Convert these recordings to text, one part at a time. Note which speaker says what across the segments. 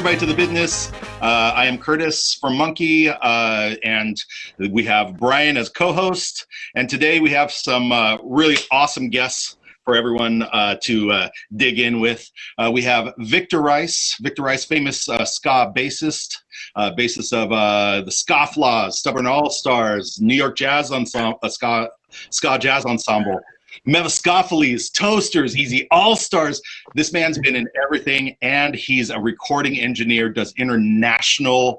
Speaker 1: everybody to the Bidness. I am Curtis from Monkey, and we have Brian as co-host. And today we have some really awesome guests for everyone to dig in with. We have Victor Rice, famous ska bassist of the Scofflaws, Stubborn All-Stars, New York Jazz Ensemble, ska jazz ensemble, Mephistopheles, Toasters, Easy All-Stars. This man's been in everything, and he's a recording engineer, does internationally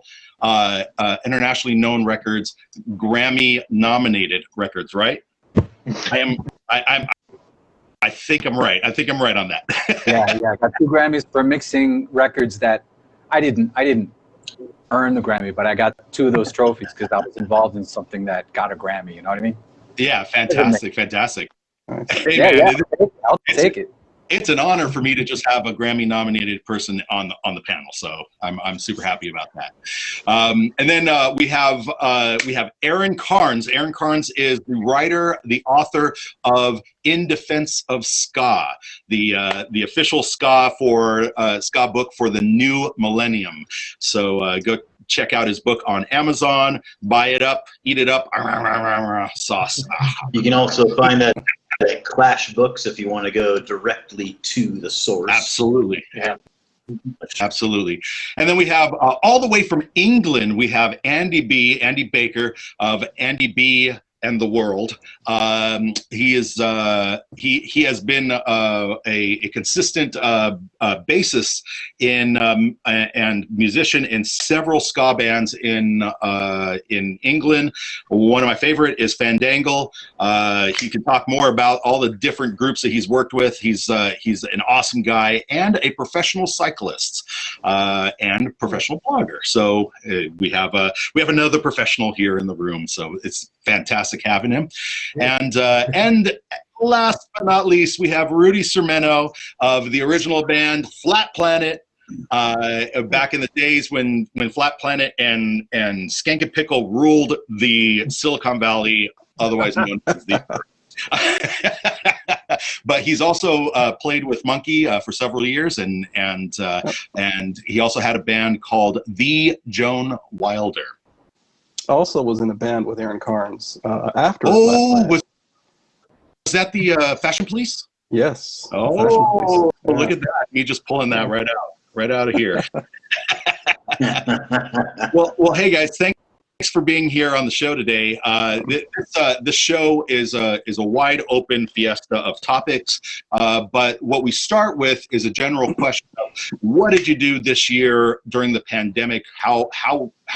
Speaker 1: known records, Grammy-nominated records, right? I think I'm right. I think I'm right on that.
Speaker 2: yeah. I got 2 Grammys for mixing records that I didn't earn the Grammy, but I got 2 of those trophies because I was involved in something that got a Grammy. You know what I mean?
Speaker 1: Yeah, fantastic. Hey,
Speaker 2: man, I'll take it.
Speaker 1: It's an honor for me to just have a Grammy-nominated person on the panel, so I'm super happy about that. And then we have Aaron Carnes. Aaron Carnes is the writer, the author of In Defense of Ska, the official ska book for the new millennium. So go check out his book on Amazon. Buy it up, eat it up. Sauce.
Speaker 3: You can also find that at Clash Books if you want to go directly to the source.
Speaker 1: Absolutely. Yeah. Absolutely. And then we have all the way from England, we have Andy Baker of Andy B and the World. He has been a consistent bassist and musician in several ska bands in England. One of my favorite is Fandangle. He can talk more about all the different groups that he's worked with. He's an awesome guy and a professional cyclist and professional blogger. So we have another professional here in the room. So it's fantastic having him. And last but not least, we have Rudy Sermeno of the original band Flat Planet. Back in the days when Flat Planet and Skank and Pickle ruled the Silicon Valley, otherwise known as the but he's also played with Monkey for several years, and he also had a band called the Joan Wylder.
Speaker 4: Also was in a band with Aaron Carnes after.
Speaker 1: Oh, was that the Fashion Police?
Speaker 4: Yes.
Speaker 1: Oh, look at that! Me just pulling that right out of here. well, hey guys, thanks for being here on the show today. This show is a wide open fiesta of topics, but what we start with is a general question of what did you do this year during the pandemic? How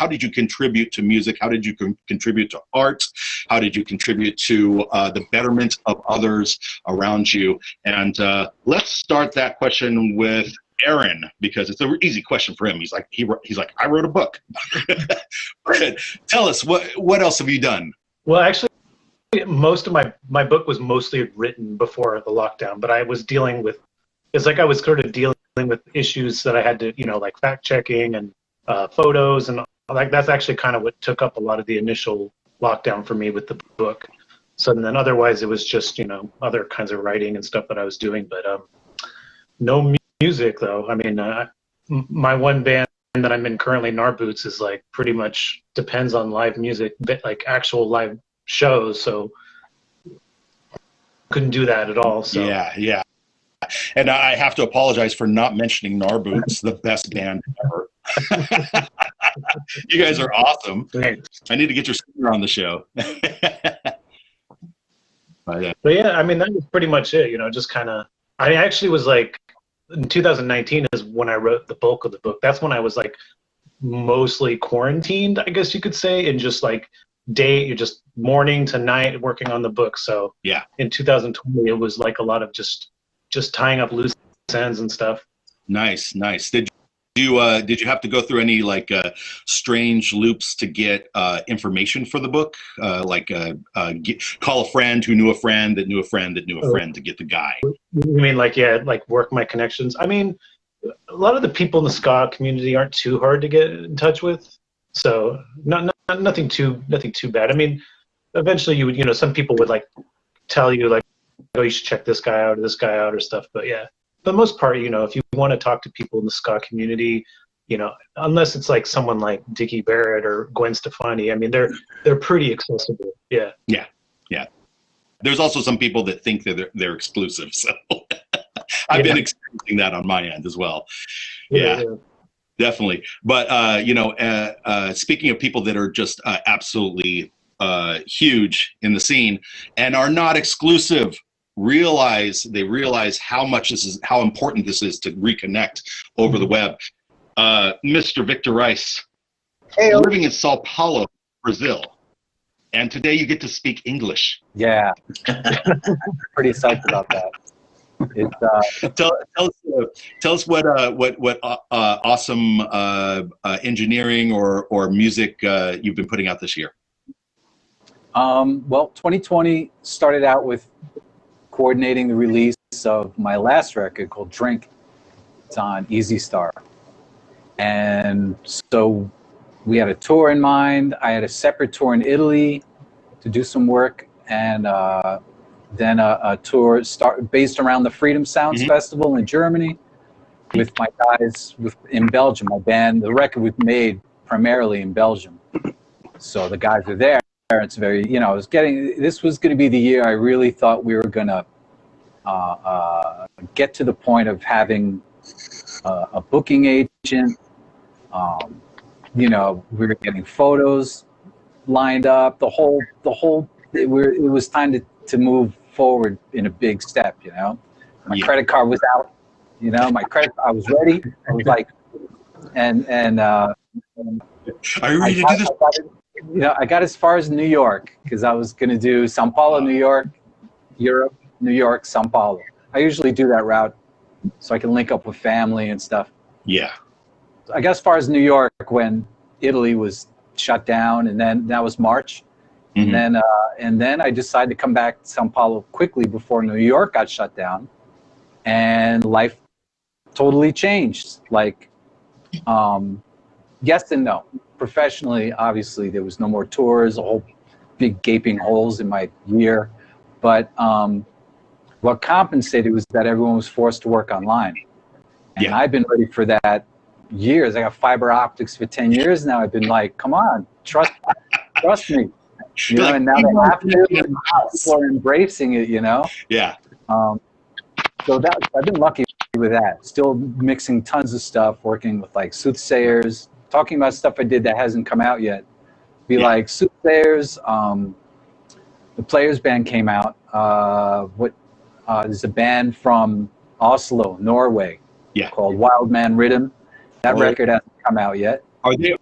Speaker 1: did you contribute to music? How did you contribute to art? How did you contribute to the betterment of others around you? And let's start that question with Aaron, because it's an easy question for him. He's like, I wrote a book. Tell us, what else have you done?
Speaker 5: Well, actually, most of my book was mostly written before the lockdown, but I was dealing with issues that I had to, like fact checking and photos, and like that's actually kind of what took up a lot of the initial lockdown for me with the book. So then otherwise it was just, other kinds of writing and stuff that I was doing, but no music though. I mean, my one band that I'm in currently, Gnarboots, is like pretty much depends on live music, like actual live shows. So couldn't do that at all. So
Speaker 1: yeah. And I have to apologize for not mentioning Gnarboots, the best band ever. You guys are awesome.
Speaker 5: Thanks.
Speaker 1: I need to get your singer on the show.
Speaker 5: But yeah, I mean, that was pretty much it. Just kind of. I actually was like. In 2019 is when I wrote the bulk of the book. That's when I was like mostly quarantined, I guess you could say, and just like you're just morning to night working on the book. So
Speaker 1: yeah,
Speaker 5: in 2020 it was like a lot of just tying up loose ends and stuff.
Speaker 1: Nice. Did you have to go through any like strange loops to get information for the book? Call a friend who knew a friend that knew a friend that knew a friend to get the guy.
Speaker 5: You mean like work my connections? I mean, a lot of the people in the ska community aren't too hard to get in touch with, so nothing too bad. I mean, eventually you would, some people would like tell you like, oh, you should check this guy out or stuff. But yeah. For the most part, if you want to talk to people in the ska community, you know, unless it's like someone like Dickie Barrett or Gwen Stefani. I mean, they're pretty accessible. Yeah.
Speaker 1: Yeah. Yeah. There's also some people that think that they're exclusive. So I've been experiencing that on my end as well. Yeah. Definitely. But, you know, speaking of people that are just absolutely huge in the scene and are not exclusive, they realize how important this is to reconnect over the web. Mr. Victor Rice, living in Sao Paulo, Brazil. And today you get to speak English.
Speaker 2: Yeah. Pretty psyched about that. It's,
Speaker 1: tell us what awesome engineering or music you've been putting out this year.
Speaker 2: Well, 2020 started out with coordinating the release of my last record called Drink. It's on Easy Star. And so we had a tour in mind. I had a separate tour in Italy to do some work, and then a tour based around the Freedom Sounds Festival in Germany with my guys in Belgium. My band, the record was made primarily in Belgium. So the guys are there. It's very, you know, this was going to be the year I really thought we were going to get to the point of having a booking agent. You know, we were getting photos lined up. It was time to move forward in a big step. You know, my credit card was out. You know, I was ready. I was like,
Speaker 1: are you ready to do this?
Speaker 2: You know, I got as far as New York because I was going to do Sao Paulo, New York, Europe, New York, Sao Paulo. I usually do that route so I can link up with family and stuff.
Speaker 1: Yeah.
Speaker 2: I got as far as New York when Italy was shut down, and then that was March. And then I decided to come back to Sao Paulo quickly before New York got shut down, and life totally changed. Like, yes and no. Professionally, obviously, there was no more tours, a whole big gaping holes in my year. But what compensated was that everyone was forced to work online. And I've been ready for that years. I got fiber optics for 10 years now. I've been like, come on, trust me. You know, and now they have to, and people are embracing it, you know?
Speaker 1: Yeah.
Speaker 2: So I've been lucky with that. Still mixing tons of stuff, working with like soothsayers, talking about stuff I did that hasn't come out yet. Like soothsayers, the Players Band came out. There's a band from Oslo, Norway, called Wild Man Rhythm. That record hasn't come out yet.
Speaker 1: Are they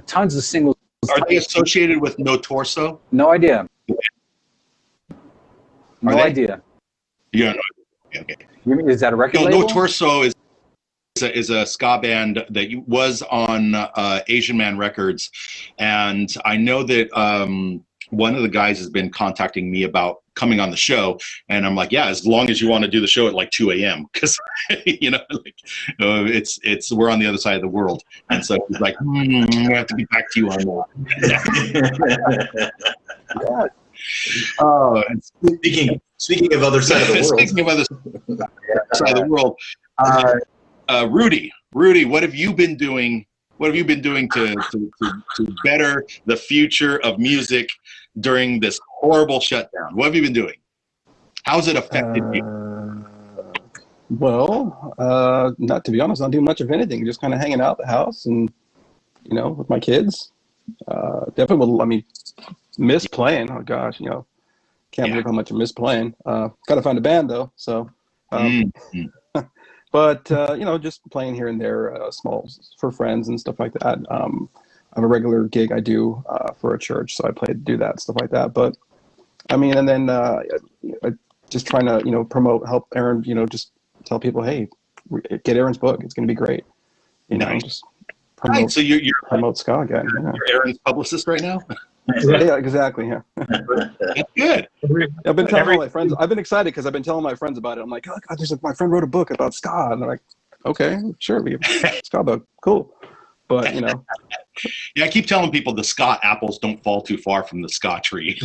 Speaker 2: tons of singles?
Speaker 1: Are they associated with No Torso?
Speaker 2: No idea. No idea.
Speaker 1: Yeah. Okay.
Speaker 2: You mean, is that a record label?
Speaker 1: No Torso is a ska band that was on Asian Man Records, and I know that one of the guys has been contacting me about coming on the show, and I'm like, yeah, as long as you want to do the show at like 2 a.m. because you know, like, it's we're on the other side of the world, and so he's like, I have to get back to you on that.
Speaker 2: Yeah.
Speaker 1: Oh,
Speaker 3: speaking of other side of the world.
Speaker 1: Speaking of other side of the world, Rudy, what have you been doing? What have you been doing to better the future of music during this horrible shutdown? What have you been doing? How's it affected you?
Speaker 4: Well, not to be honest, not doing much of anything. Just kind of hanging out at the house and, you know, with my kids. Definitely, miss playing. Oh gosh, you know, can't believe how much I miss playing. Got to find a band though, so. But you know, just playing here and there, small for friends and stuff like that. I have a regular gig I do for a church, so I do that, stuff like that. But I mean, and then just trying to, you know, help Aaron, you know, just tell people, hey, get Aaron's book. It's going to be great. You know, just promote.
Speaker 1: So you're
Speaker 4: promote ska again. Yeah.
Speaker 1: You're Aaron's publicist right now.
Speaker 4: Yeah, exactly. Yeah.
Speaker 1: That's good.
Speaker 4: I've been telling all my friends. I've been excited because I've been telling my friends about it. I'm like, oh God, my friend wrote a book about ska, and they're like, okay, sure, we have ska book, cool. But you know,
Speaker 1: yeah, I keep telling people the ska apples don't fall too far from the ska tree.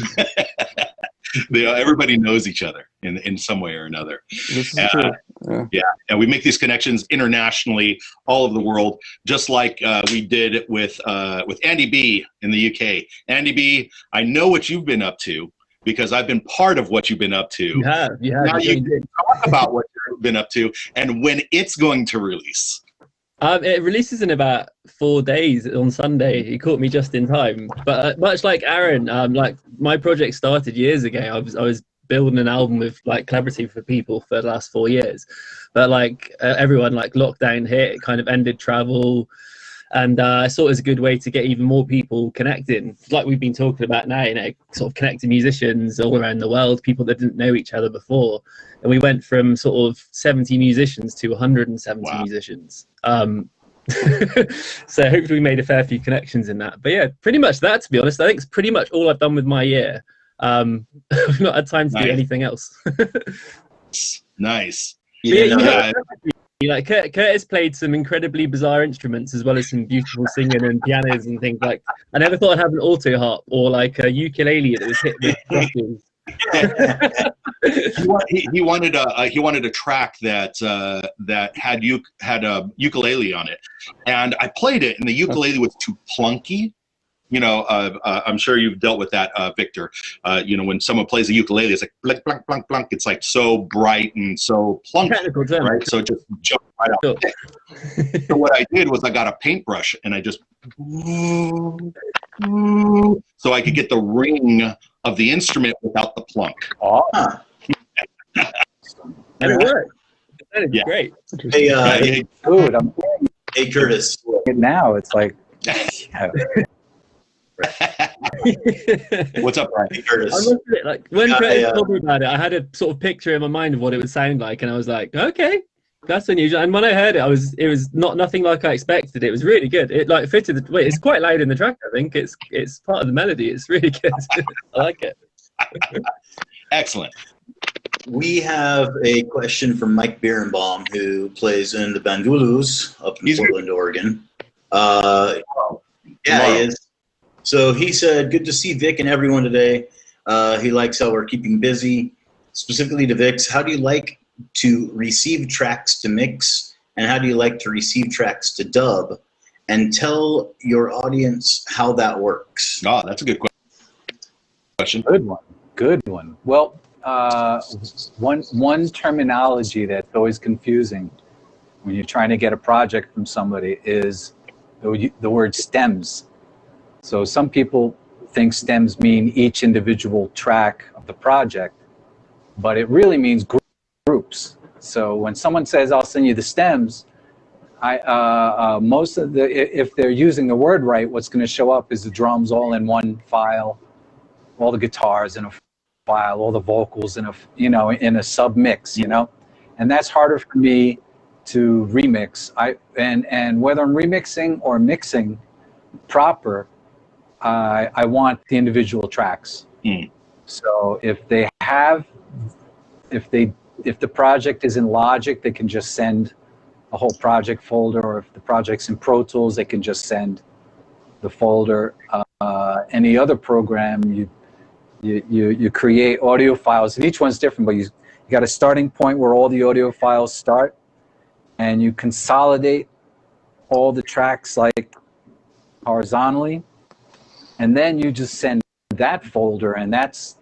Speaker 1: Everybody knows each other in some way or another.
Speaker 4: This is true.
Speaker 1: Yeah, and we make these connections internationally, all over the world, just like we did with Andy B in the UK. Andy B, I know what you've been up to because I've been part of what you've been up to.
Speaker 6: You have.
Speaker 1: Now you can talk about what you've been up to and when it's going to release.
Speaker 6: It releases in about 4 days on Sunday. He caught me just in time. But much like Aaron, like my project started years ago. I was building an album with like collaborative for people for the last 4 years, but like everyone, like lockdown hit, it kind of ended travel, and I saw it as a good way to get even more people connecting, like we've been talking about now, you know, sort of connecting musicians all around the world, people that didn't know each other before. And we went from sort of 70 musicians to 170 musicians. So hopefully we made a fair few connections in that. But yeah, pretty much that, to be honest. I think it's pretty much all I've done with my year. I've not had time to do anything else.
Speaker 1: Nice.
Speaker 6: Like Curtis played some incredibly bizarre instruments as well as some beautiful singing and pianos and things. Like I never thought I'd have an auto harp or like a ukulele that was hit with brushes.
Speaker 1: he wanted a track that had a ukulele on it, and I played it, and the ukulele was too plunky. You know, I'm sure you've dealt with that, Victor. You know, when someone plays a ukulele, it's like blink, blink, blink, blink. It's like so bright and so plunky, right? So it just jumped right out. Sure. So what I did was I got a paintbrush and I just so I could get the ring of the instrument without the plunk.
Speaker 2: Oh.
Speaker 6: And it worked. That is great.
Speaker 3: Hey,
Speaker 2: Dude, I'm
Speaker 3: hey, Curtis.
Speaker 2: now. It's like, yeah.
Speaker 1: What's up, Brian?
Speaker 3: Hey, Curtis.
Speaker 6: I must admit, like when Curtis told me about it, I had a sort of picture in my mind of what it would sound like, and I was like, okay, that's unusual. And when I heard it, it was nothing like I expected. It was really good. It like fitted the. It's quite loud in the track. I think it's part of the melody. It's really good. I like it.
Speaker 1: Excellent.
Speaker 3: We have a question from Mike Birnbaum, who plays in the Bandulus up in Portland, Oregon. Yeah, he is. So he said, good to see Vic and everyone today. He likes how we're keeping busy. Specifically to Vic's, how do you like to receive tracks to mix, and how do you like to receive tracks to dub? And tell your audience how that works.
Speaker 1: Oh, that's a good question.
Speaker 2: Good one. Well, one terminology that's always confusing when you're trying to get a project from somebody is the word stems. So some people think stems mean each individual track of the project, but it really means groups. So when someone says, I'll send you the stems, most of if they're using the word right, what's going to show up is the drums all in one file, all the guitars in a file, all the vocals in a sub mix, you know, and that's harder for me to remix. And whether I'm remixing or mixing proper, I want the individual tracks. So if the project is in Logic, they can just send a whole project folder, or if the project's in Pro Tools, they can just send the folder. Any other program, you create audio files, and each one's different, but you got a starting point where all the audio files start, and you consolidate all the tracks like horizontally, and then you just send that folder, and that's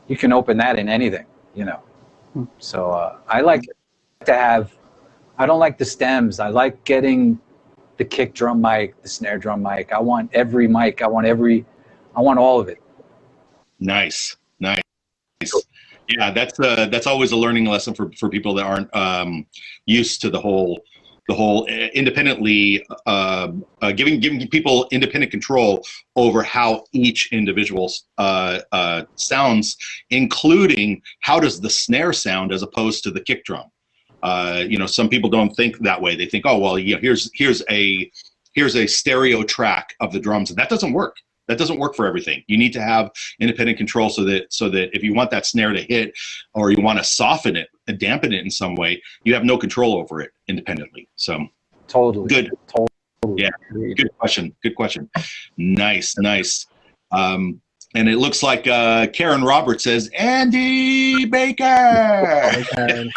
Speaker 2: you can open that in anything, you know. So I like to have, I don't like the stems. I like getting the kick drum mic, the snare drum mic. I want every mic. I want all of it.
Speaker 1: Nice. Yeah, that's always a learning lesson for people that aren't used to the whole independently giving people independent control over how each individual sounds, including how does the snare sound as opposed to the kick drum. You know, some people don't think that way. They think, oh well, you know, here's a stereo track of the drums, and that doesn't work. That doesn't work for everything. You need to have independent control so that if you want that snare to hit, or you want to soften it and dampen it in some way, you have no control over it independently. So
Speaker 2: totally
Speaker 1: good.
Speaker 2: Totally.
Speaker 1: Yeah, good question. Nice. And it looks like Karen Roberts says, Andy Baker.
Speaker 2: Um,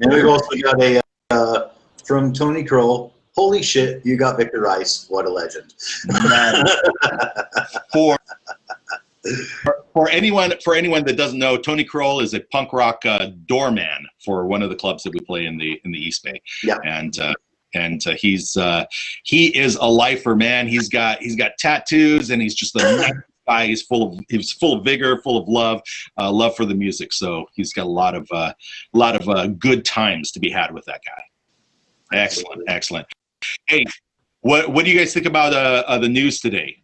Speaker 3: And we've also got a from Tony Kroll. Holy shit, you got Victor Rice. What a legend.
Speaker 1: For anyone that doesn't know, Tony Kroll is a punk rock doorman for one of the clubs that we play in the East Bay.
Speaker 3: Yeah.
Speaker 1: And he is a lifer, man. He's got tattoos, and he's just a nice guy. He's full of vigor, full of love for the music. So he's got a lot of good times to be had with that guy. Excellent. Hey, what do you guys think about the news today?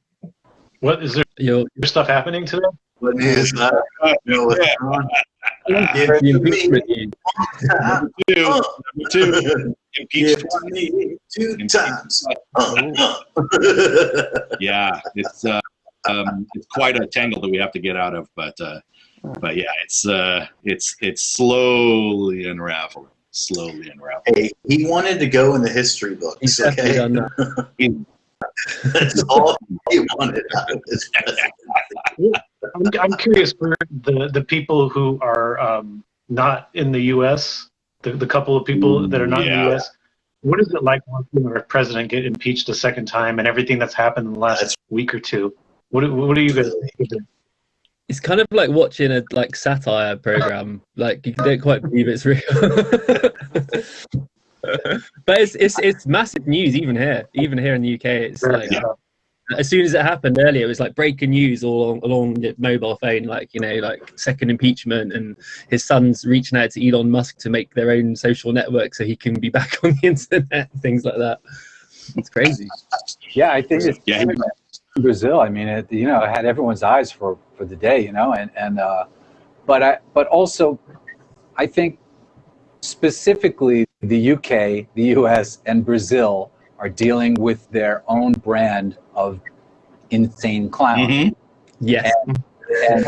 Speaker 5: What is there?
Speaker 6: Yo,
Speaker 5: Stuff happening today?
Speaker 3: What is that?
Speaker 6: the impeachment news.
Speaker 1: Number two, impeached.
Speaker 3: Me 2 times.
Speaker 1: Yeah, it's quite a tangle that we have to get out of, but yeah, it's slowly unraveling.
Speaker 3: Hey, he wanted to go in the history books.
Speaker 6: He's definitely
Speaker 3: Okay,
Speaker 6: done that.
Speaker 3: that's all he wanted out of this presidency.
Speaker 5: I'm curious for the people who are not in the U.S., the couple of people that are not in the U.S., what is it like watching our president get impeached a second time and everything that's happened in the last week or two? What do you guys think?
Speaker 6: It's kind of like watching a satire program. Like you don't quite believe it's real. But it's massive news even here in the UK. It's like as soon as it happened earlier, it was like breaking news all along your mobile phone, like second impeachment, and his son's reaching out to Elon Musk to make their own social network so he can be back on the internet, things like that. It's crazy.
Speaker 2: Yeah, I think it's in Brazil. I mean, it had everyone's eyes for the day, but also I think specifically the UK, the US, and Brazil are dealing with their own brand of insane clown.
Speaker 1: Mm-hmm.
Speaker 6: Yes.
Speaker 2: And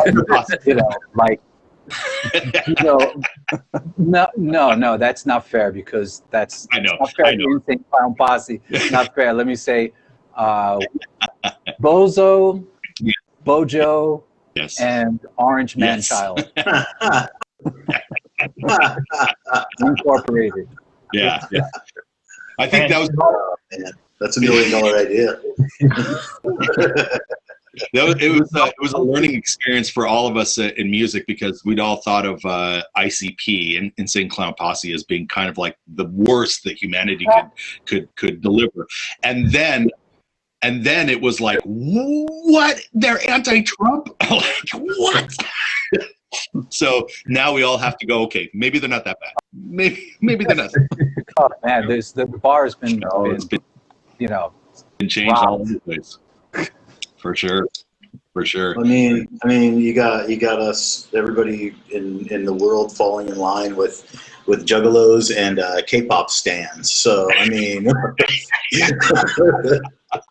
Speaker 2: no, that's not fair, because that's not fair. The insane clown posse, not fair. Let me say, Bozo, Bojo, and Orange Man Child Incorporated.
Speaker 1: Yeah. I think that was.
Speaker 3: Man, that's $1 million idea.
Speaker 1: It was a learning experience for all of us in music, because we'd all thought of ICP and Insane Clown Posse as being kind of like the worst that humanity could deliver, and then it was like, what? They're anti-Trump? Like, what? So now we all have to go, okay, maybe they're not that bad. Maybe they're not.
Speaker 2: Oh man, the bar has been,
Speaker 1: been changed all over the place. For sure.
Speaker 3: I mean, you got us, everybody in the world falling in line with juggalos and K-pop stans. So I mean,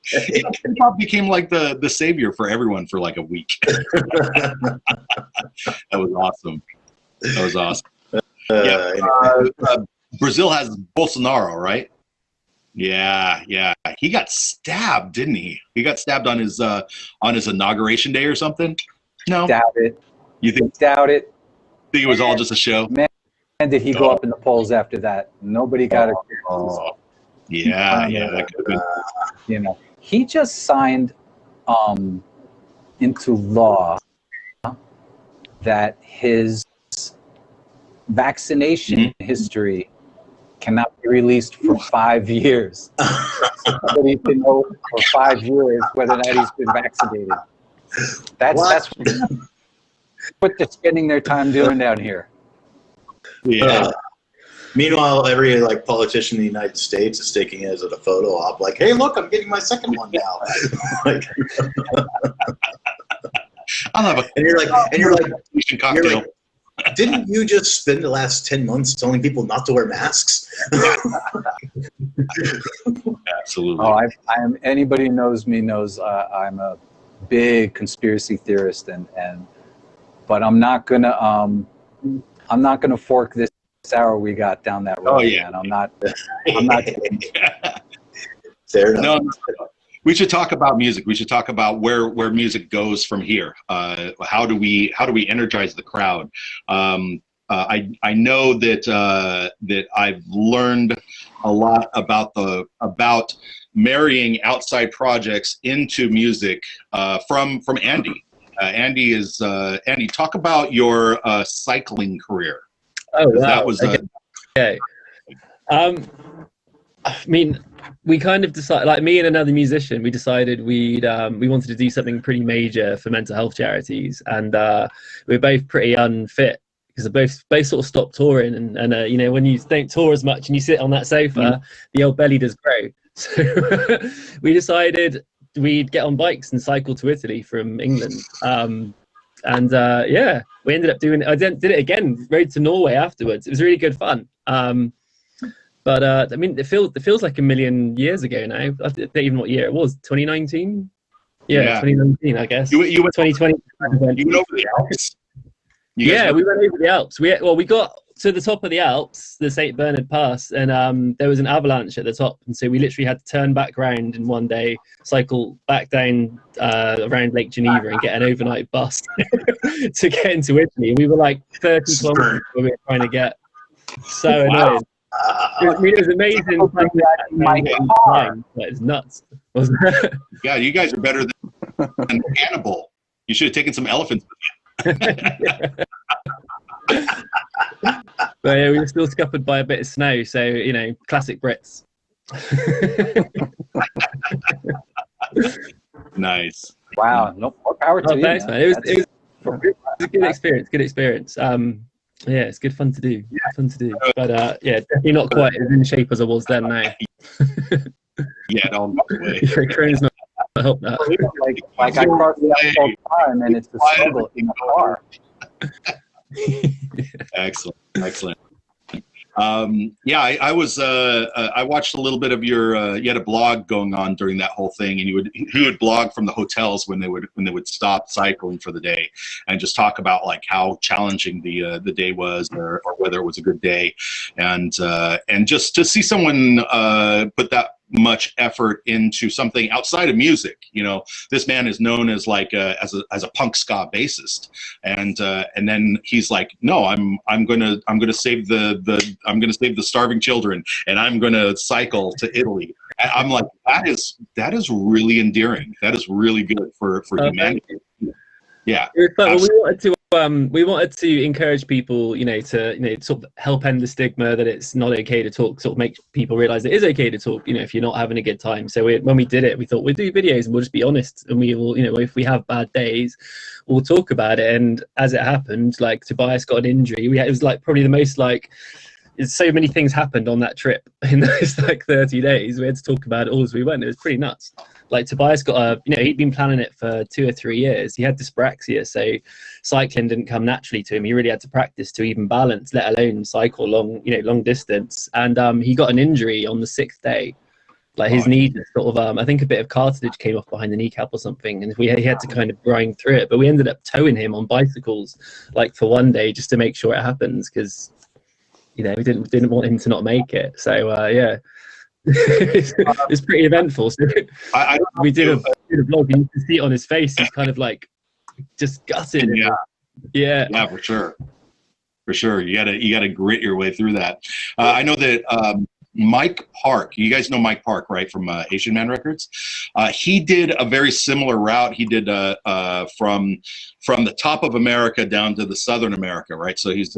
Speaker 1: K-pop became like the savior for everyone for like a week. That was awesome. Brazil has Bolsonaro, right? Yeah. He got stabbed, didn't he? He got stabbed on his inauguration day or something. No,
Speaker 2: doubt it.
Speaker 1: You think?
Speaker 2: Doubt it.
Speaker 1: Think it was all just a show?
Speaker 2: Man, did he go up in the polls after that? Nobody got it.
Speaker 1: Yeah, that could have been.
Speaker 2: He just signed into law that his vaccination history cannot be released for 5 years. Somebody can know for 5 years whether or not he's been vaccinated. That's what they're spending their time doing down here.
Speaker 1: Yeah.
Speaker 3: Meanwhile, every politician in the United States is taking it as a photo op, like, "Hey, look, I'm getting my second one now."
Speaker 1: I'll have
Speaker 3: and you're like,
Speaker 1: cocktail.
Speaker 3: Didn't you just spend the last 10 months telling people not to wear masks?
Speaker 1: Absolutely.
Speaker 2: Oh, I am. Anybody who knows me knows I'm a big conspiracy theorist, but I'm not gonna fork this sour we got down that road.
Speaker 1: Oh yeah,
Speaker 2: man. I'm not.
Speaker 3: Fair enough.
Speaker 1: We should talk about music. We should talk about where music goes from here. How do we energize the crowd? I know that I've learned a lot about marrying outside projects into music from Andy. Andy, talk about your cycling career.
Speaker 6: Oh, wow.
Speaker 1: That was
Speaker 6: okay. I mean, we kind of decided, like me and another musician, we decided we wanted to do something pretty major for mental health charities, and we were both pretty unfit because they both sort of stopped touring, and you know, when you don't tour as much and you sit on that sofa, the old belly does grow. So we decided we'd get on bikes and cycle to Italy from England. Yeah, we ended up doing. I did it again. Rode to Norway afterwards. It was really good fun. But I mean, it feels like a million years ago now. I don't even know what year it was. 2019. Yeah, 2019, I guess.
Speaker 1: You went
Speaker 6: 2020.
Speaker 1: You went over the Alps.
Speaker 6: Yeah, we went over the Alps. We got to the top of the Alps, the St. Bernard Pass, and there was an avalanche at the top, and so we literally had to turn back round in one day, cycle back down around Lake Geneva, and get an overnight bus to get into Italy. We were like 30 kilometers where we were trying to get. So annoying. It was amazing. It's nuts.
Speaker 1: Yeah, you guys are better than Hannibal. You should have taken some elephants with you.
Speaker 6: But yeah, we were still scuppered by a bit of snow, so you know, classic Brits.
Speaker 1: Nice.
Speaker 2: Wow, no more power to you.
Speaker 6: Thanks, man. It was a good experience. Good experience. Yeah, it's good fun to do. But yeah, definitely not quite as in shape as I was then. Now.
Speaker 1: Yeah, no way.
Speaker 6: Training's not help that.
Speaker 2: Like I cross the all the time, and it's the struggle in the car.
Speaker 1: Excellent. Yeah, I was. I watched a little bit of your. You had a blog going on during that whole thing, and you would blog from the hotels when they would stop cycling for the day, and just talk about like how challenging the day was, or whether it was a good day, and just to see someone put that much effort into something outside of music. You know, this man is known as like as a punk ska bassist, and then he's like, no, I'm gonna save the starving children, and I'm gonna cycle to Italy. I'm like, that is really endearing. That is really good for humanity. Yeah,
Speaker 6: we wanted to encourage people, you know, to sort of help end the stigma that it's not okay to talk, sort of make people realize it is okay to talk, you know, if you're not having a good time. So when we did it, we thought we'd do videos and we'll just be honest, and we will, you know, if we have bad days, we'll talk about it. And as it happened, like Tobias got an injury. It was like probably the most like. So many things happened on that trip in those like 30 days. We had to talk about it all as we went. It was pretty nuts. Like Tobias got he'd been planning it for 2 or 3 years. He had dyspraxia, so cycling didn't come naturally to him. He really had to practice to even balance, let alone cycle long distance. And he got an injury on the 6th day. Like his knee just sort of, I think a bit of cartilage came off behind the kneecap or something, and he had to kind of grind through it. But we ended up towing him on bicycles, like for one day, just to make sure it happens, because you know we didn't want him to not make it. So yeah. It's pretty eventful. So we did a vlog, and you can see it on his face. He's kind of like just gutted. Yeah,
Speaker 1: for sure. You gotta grit your way through that. I know that Mike Park. You guys know Mike Park, right, from Asian Man Records? He did a very similar route. He did from the top of America down to the southern America, right? So he's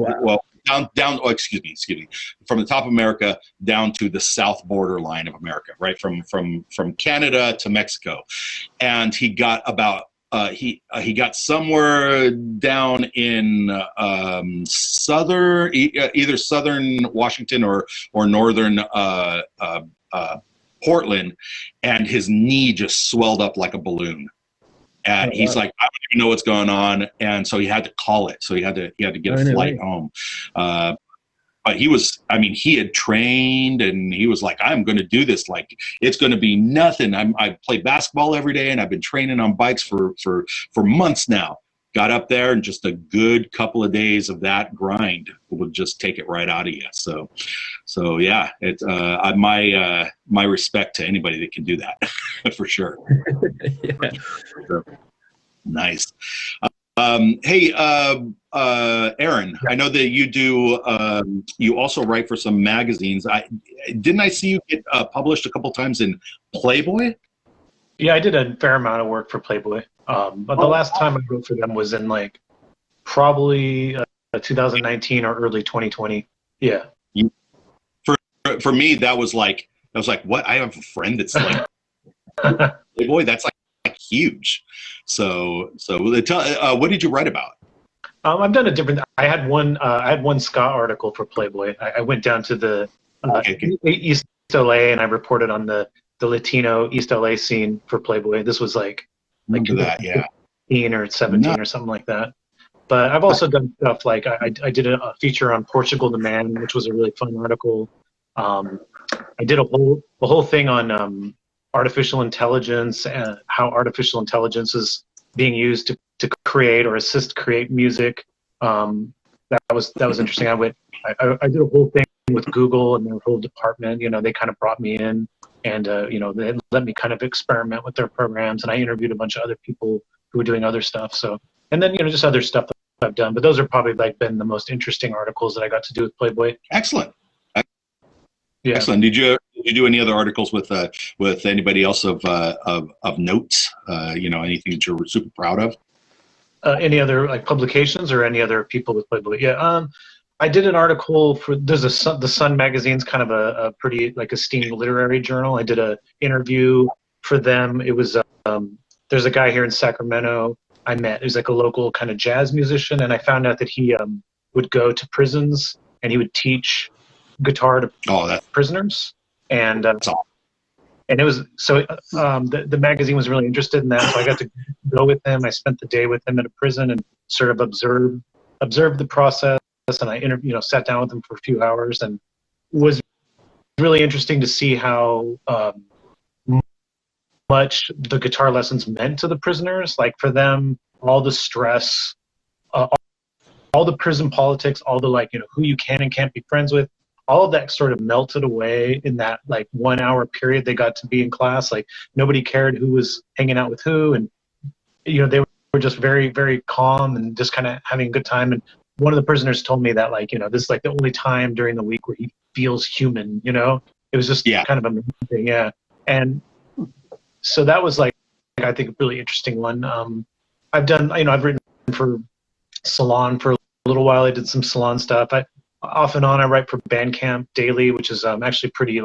Speaker 1: down. Oh, excuse me. From the top of America down to the south borderline of America, right? From Canada to Mexico, and he got about he got somewhere down in either southern Washington or northern Portland, and his knee just swelled up like a balloon. And he's like, I don't even know what's going on, and so he had to call it. So he had to get a flight home. But he had trained, and he was like, I'm going to do this. Like, it's going to be nothing. I play basketball every day, and I've been training on bikes for months now. got up there, and just a good couple of days of that grind would just take it right out of you. So yeah, it's my respect to anybody that can do that for sure.
Speaker 6: Yeah.
Speaker 1: Nice. Hey, Aaron, I know that you do. You also write for some magazines. Didn't I see you get published a couple times in Playboy?
Speaker 5: Yeah, I did a fair amount of work for Playboy. But the last time I wrote for them was in like probably 2019 or early 2020. Yeah.
Speaker 1: For me, that was like what? I have a friend that's like Playboy. That's like huge. So what did you write about?
Speaker 5: I've done a different. I had one ska article for Playboy. I went down to the East LA and I reported on the Latino East LA scene for Playboy. This was like
Speaker 1: that, yeah,
Speaker 5: 15 or 17 or something like that. But I've also done stuff like I did a feature on Portugal the Man, which was a really fun article. I did a whole thing on artificial intelligence and how artificial intelligence is being used to create or assist create music. That was interesting. I did a whole thing with Google and their whole department. You know, they kind of brought me in and they let me kind of experiment with their programs, and I interviewed a bunch of other people who were doing other stuff. So, and then just other stuff that I've done. But those are probably like been the most interesting articles that I got to do with Playboy.
Speaker 1: Excellent.
Speaker 5: Yeah.
Speaker 1: Excellent. Did you do any other articles with anybody else of notes? Anything that you're super proud of?
Speaker 5: Any other like publications or any other people with Playboy? Yeah. I did an article for the Sun magazine's kind of a pretty like esteemed literary journal. I did a interview for them. It was there's a guy here in Sacramento I met. He's like a local kind of jazz musician, and I found out that he would go to prisons and he would teach guitar to prisoners. And and it was so the magazine was really interested in that, so I got to go with him. I spent the day with him at a prison and sort of observed the process. And I sat down with him for a few hours, and it was really interesting to see how much the guitar lessons meant to the prisoners. Like for them, all the stress, all the prison politics, all the who you can and can't be friends with, all of that sort of melted away in that 1 hour period they got to be in class. Like nobody cared who was hanging out with who, and they were just very, very calm and just kind of having a good time. And one of the prisoners told me that this is like the only time during the week where he feels human. It was just kind of amazing. Yeah. And so that was I think a really interesting one. I've written for Salon for a little while. I did some Salon stuff. Off and on, I write for Bandcamp Daily, which is actually pretty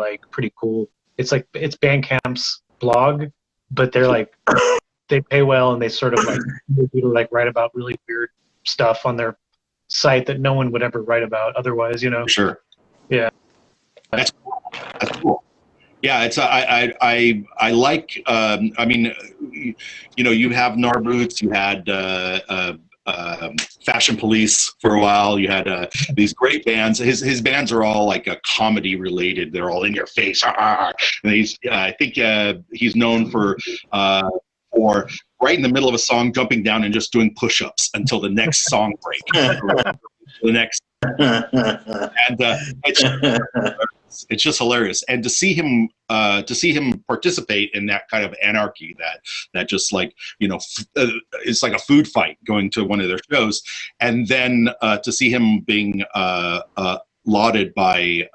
Speaker 5: cool. It's Bandcamp's blog, but they're they pay well, and they sort of write about really weird stuff on their site that no one would ever write about otherwise.
Speaker 1: Sure.
Speaker 5: Yeah.
Speaker 1: That's cool. Yeah, it's I like. I mean, you have Gnarboots, you had. Fashion Police for a while. You had these great bands. His bands are all comedy related. They're all in your face. And I think he's known for right in the middle of a song jumping down and just doing push-ups until the next song break. The next, and it's just hilarious. And to see him participate in that kind of anarchy that just it's like a food fight going to one of their shows, and then to see him being lauded by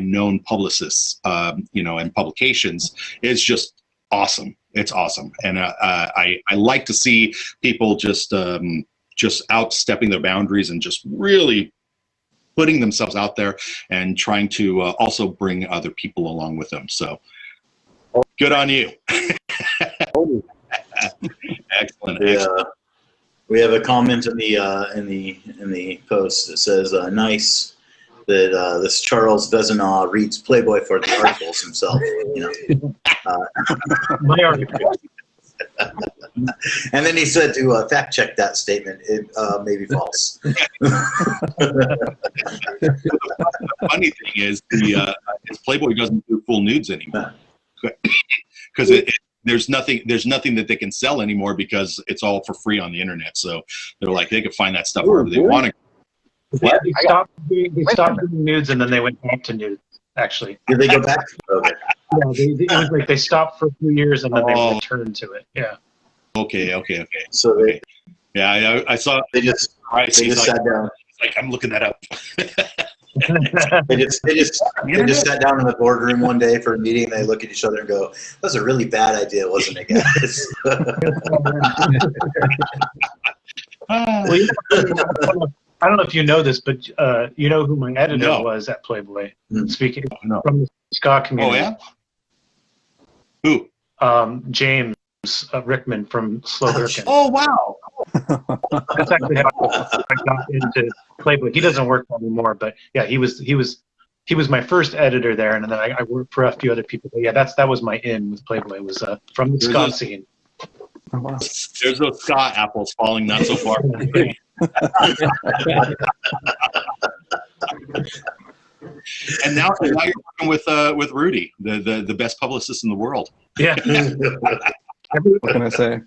Speaker 1: known publicists, and publications is just awesome. It's awesome, and I like to see people just outstepping their boundaries and just really putting themselves out there and trying to also bring other people along with them. So good on you. Excellent.
Speaker 3: Yeah.
Speaker 1: Excellent.
Speaker 3: We have a comment in the post that says, "Nice that this Charles Vezina reads Playboy for the articles himself."
Speaker 5: My article.
Speaker 3: And then he said to fact check that statement, it may be false.
Speaker 1: The funny thing is, his Playboy doesn't do full nudes anymore, because there's nothing that they can sell anymore because it's all for free on the internet. So they're like, they can find that stuff wherever they want to.
Speaker 5: Yeah, they stopped doing nudes and then they went back to nudes. Actually,
Speaker 3: Did they go back? Okay.
Speaker 5: yeah, it was like they stopped for a few years and then they returned to it. Yeah.
Speaker 1: Okay.
Speaker 3: So they
Speaker 1: Yeah, I saw.
Speaker 3: they just sat down.
Speaker 1: Like, I'm looking that up.
Speaker 3: They just sat down in the boardroom one day for a meeting, and they look at each other and go, "That was a really bad idea, wasn't it, guys?"
Speaker 5: Well, I don't know if you know this, but you know who my editor
Speaker 1: No.
Speaker 5: was at Playboy.
Speaker 3: Hmm.
Speaker 5: Speaking
Speaker 1: No.
Speaker 5: from the ska
Speaker 1: Oh
Speaker 5: community.
Speaker 1: yeah. Who?
Speaker 5: James Rickman from Slow Gherkin.
Speaker 1: Oh wow.
Speaker 5: That's actually how I got into Playboy. He doesn't work anymore, but yeah, he was my first editor there, and then I worked for a few other people. But yeah, that was my in with Playboy. Was from the ska scene.
Speaker 4: Oh, wow.
Speaker 1: There's those ska apples falling not so far. And now you're working with Rudy, the best publicist in the world.
Speaker 5: Yeah.
Speaker 4: What can I say?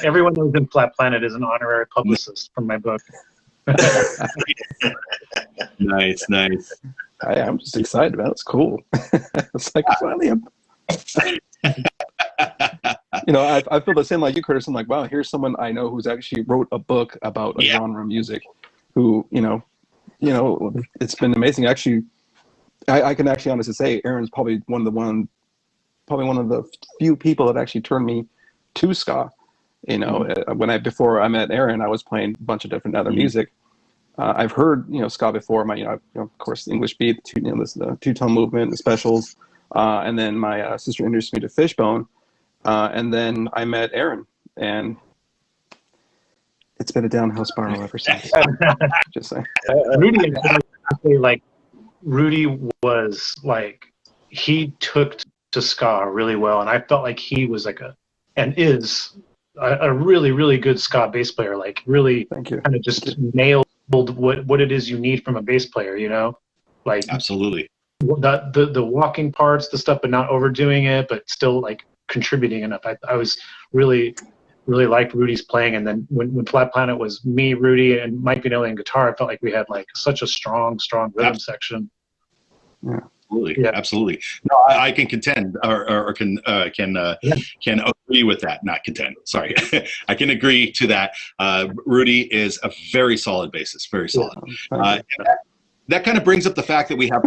Speaker 5: Everyone that was in Flat Planet is an honorary publicist from my book.
Speaker 1: Nice.
Speaker 4: I'm just excited about it. It's cool. It's like finally, I feel the same like you, Curtis. I'm like, wow, here's someone I know who's actually wrote a book about a genre of music. Who it's been amazing. Actually, I can actually honestly say Aaron's probably one of the few people that actually turned me to ska. Before I met Aaron, I was playing a bunch of different other music. I've heard ska before. Of course, the English beat, the two-tone movement, the specials, and then my sister introduced me to Fishbone, and then I met Aaron, and it's been a downhill spiral ever since. Just saying.
Speaker 5: Rudy was like, he took to ska really well, and I felt like he was is a really, really good ska bass player. Like, really
Speaker 4: Thank you.
Speaker 5: kind of just nailed what it is you need from a bass player. Like
Speaker 1: Absolutely.
Speaker 5: the walking parts, the stuff, but not overdoing it, but still like contributing enough. I was really liked Rudy's playing, and then when Flat Planet was me, Rudy, and Mike Vinelli on guitar, I felt like we had like such a strong rhythm section.
Speaker 4: Yeah.
Speaker 1: Absolutely.
Speaker 5: Yeah.
Speaker 1: Absolutely. No, I can contend or can agree with that. Not contend. Sorry. I can agree to that. Rudy is a very solid bassist. Very solid.
Speaker 4: Yeah,
Speaker 1: that kind of brings up the fact that we have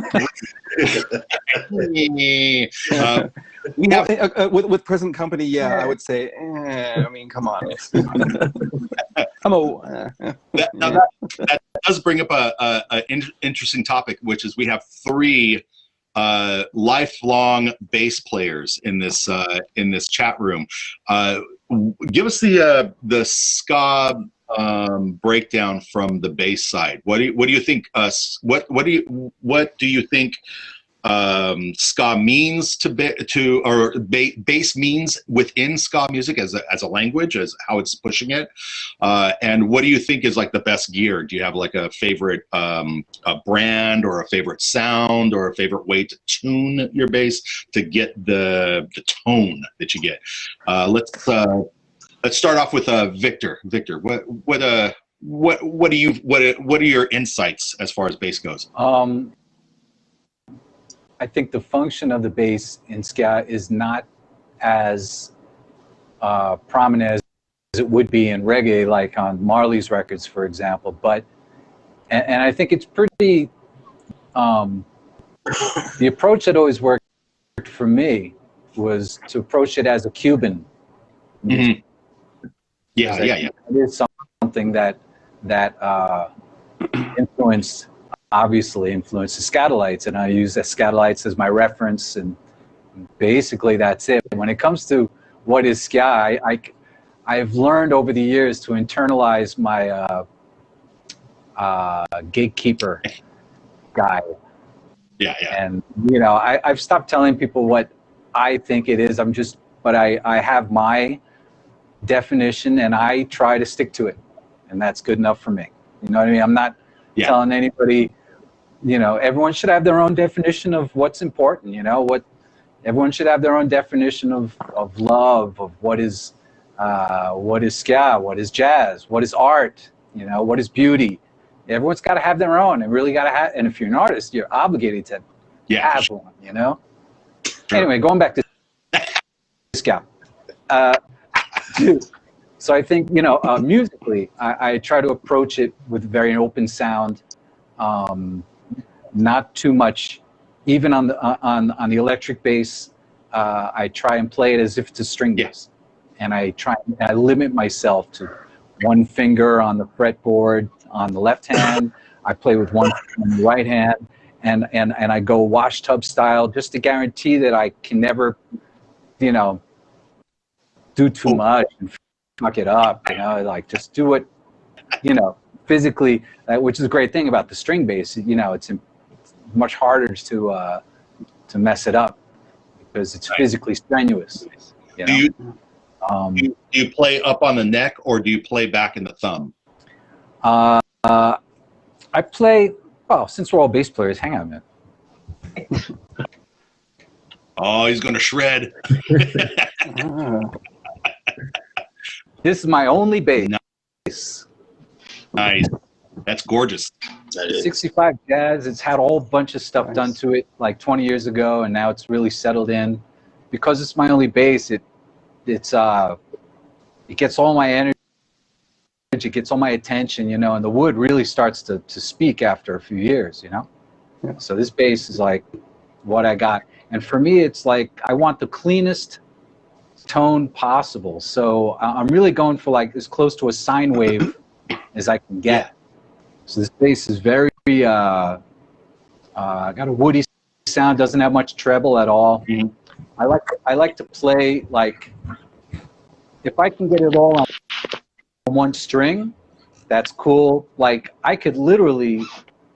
Speaker 4: with present company. Yeah, I would say. I mean, come on. That
Speaker 1: does bring up a interesting topic, which is we have 3 lifelong bass players in this chat room. Give us the ska breakdown from the bass side. What do you think? What do you think ska means bass means within ska music as a language, as how it's pushing it, and what do you think is like the best gear? Do you have like a favorite a brand or a favorite sound or a favorite way to tune your bass to get the tone that you get? Let's start off with Victor. Victor, what are your insights as far as bass goes?
Speaker 2: I think the function of the bass in ska is not as prominent as it would be in reggae, like on Marley's records, for example. But and I think it's pretty. The approach that always worked for me was to approach it as a Cuban.
Speaker 1: Mm-hmm. Yeah.
Speaker 2: It is something that obviously influenced the Skatalites, and I use the Skatalites as my reference, and basically that's it. When it comes to what is ska, I've learned over the years to internalize my gatekeeper guy.
Speaker 1: Yeah.
Speaker 2: And I've stopped telling people what I think it is. But I have my definition, and I try to stick to it, and that's good enough for me. You know what I mean? I'm not telling anybody. Everyone should have their own definition of what's important. Everyone should have their own definition of love, of what is ska, what is jazz, what is art, what is beauty. Everyone's got to have their own, and really got to have. And if you're an artist, you're obligated to have one. Sure. Anyway, going back to ska. So I think musically, I try to approach it with very open sound, not too much. Even on the electric bass, I try and play it as if it's a string bass, and I limit myself to one finger on the fretboard on the left hand. I play with one finger on the right hand, and I go washtub style just to guarantee that I can never, do too much and fuck it up. Like just do it, physically, which is a great thing about the string bass. It's much harder to mess it up because it's physically strenuous.
Speaker 1: Do you play up on the neck, or do you play back in the thumb?
Speaker 2: I play. Well, since we're all bass players, hang on a minute.
Speaker 1: Oh, he's going to shred.
Speaker 2: This is my only bass.
Speaker 1: Nice. That's gorgeous.
Speaker 3: That is.
Speaker 2: 65 Jazz. It's had a whole bunch of stuff done to it like 20 years ago, and now it's really settled in. Because it's my only bass, it gets all my energy, it gets all my attention, and the wood really starts to speak after a few years, Yeah. So this bass is like what I got. And for me, it's like I want the cleanest tone possible. So I'm really going for like as close to a sine wave as I can get. So this bass is very, got a woody sound, doesn't have much treble at all.
Speaker 1: Mm-hmm.
Speaker 2: I like to play like, if I can get it all on one string, that's cool. Like I could literally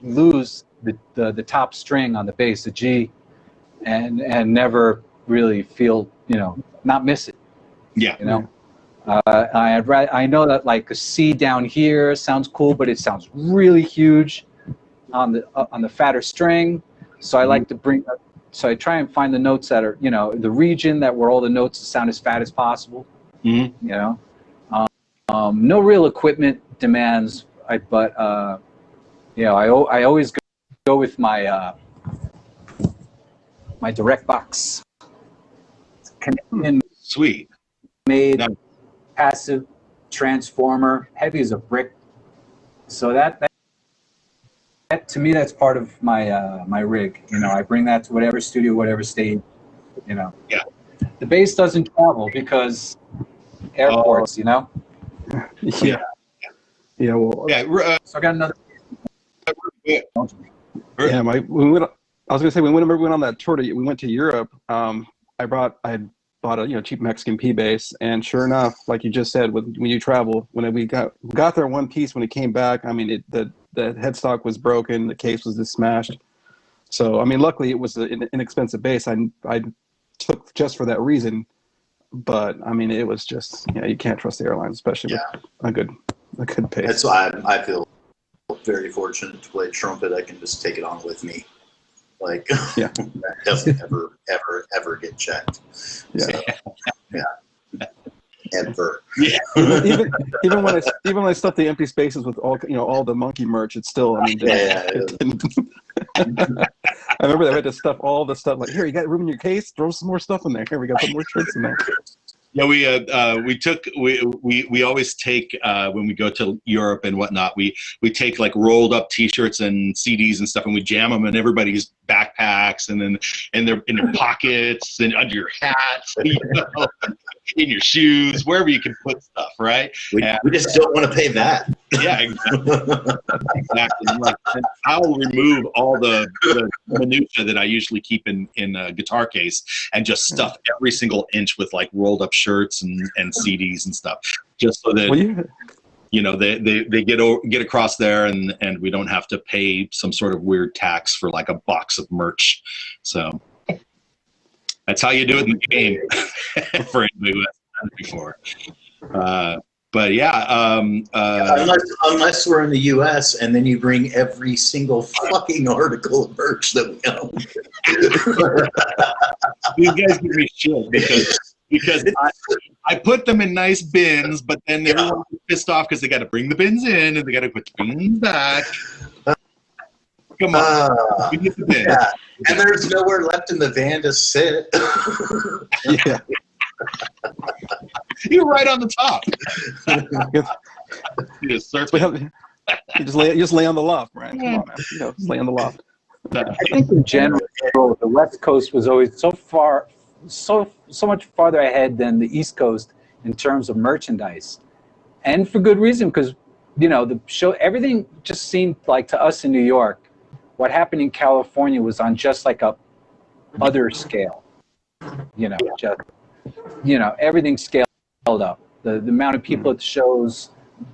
Speaker 2: lose the top string on the bass, the G, and never really feel, not miss it.
Speaker 1: Yeah.
Speaker 2: I know that like a C down here sounds cool, but it sounds really huge on the fatter string. So I like to so I try and find the notes that are, the region where all the notes sound as fat as possible.
Speaker 1: Mm-hmm.
Speaker 2: No real equipment demands, but I always go with my my direct box. Canadian
Speaker 1: Sweet.
Speaker 2: made passive transformer, heavy as a brick. So that to me, that's part of my my rig. I bring that to whatever studio, whatever stage.
Speaker 1: Yeah.
Speaker 2: The bass doesn't travel because airports.
Speaker 4: Yeah. Yeah. Well.
Speaker 1: Yeah.
Speaker 2: So I got another.
Speaker 4: Yeah. We went. I was gonna say whenever we went on that tour, we went to Europe. I had bought a cheap Mexican P bass, and sure enough, like you just said, when you travel, when we got there in one piece, when it came back, I mean, the headstock was broken, the case was just smashed. So I mean, luckily it was an inexpensive bass. I took just for that reason, but I mean, it was just you can't trust the airlines, especially with a good bass.
Speaker 3: That's why I feel very fortunate to play trumpet. I can just take it on with me. Like, that doesn't ever get checked.
Speaker 4: Yeah.
Speaker 3: So, ever.
Speaker 1: Yeah.
Speaker 4: even when I stuffed the empty spaces with all the monkey merch, it's still. I mean, I remember that I had to stuff all the stuff. Like, here, you got room in your case? Throw some more stuff in there. Here, we got some more shirts in there.
Speaker 1: Yeah, we always take when we go to Europe and whatnot. We take like rolled up T-shirts and CDs and stuff, and we jam them in everybody's backpacks, and then in their pockets and under your hats, in your shoes, wherever you can put stuff. Right?
Speaker 3: We just don't want to pay that.
Speaker 1: Yeah, exactly. And I'll remove all the minutia that I usually keep in a guitar case and just stuff every single inch with like rolled up shirts and CDs and stuff, just so that they get across there and we don't have to pay some sort of weird tax for like a box of merch. So that's how you do it in the game for anybody who hasn't done it before. but yeah,
Speaker 3: unless we're in the U.S. and then you bring every single fucking article of merch that we own.
Speaker 1: these guys give me shit because I put them in nice bins, but then everyone's pissed off because they got to bring the bins in and they got to put the bins back. Come on, we get the bins.
Speaker 3: Yeah, and there's nowhere left in the van to sit.
Speaker 4: Yeah.
Speaker 1: You're right on the top. You just surf it.
Speaker 4: You just lay on the loft, right? Come on, man. Just lay on the loft.
Speaker 2: I think in general, the West Coast was always so much farther ahead than the East Coast in terms of merchandise, and for good reason, because the show, everything just seemed like to us in New York, what happened in California was on just like a other scale, everything scaled up. The amount of people at the shows,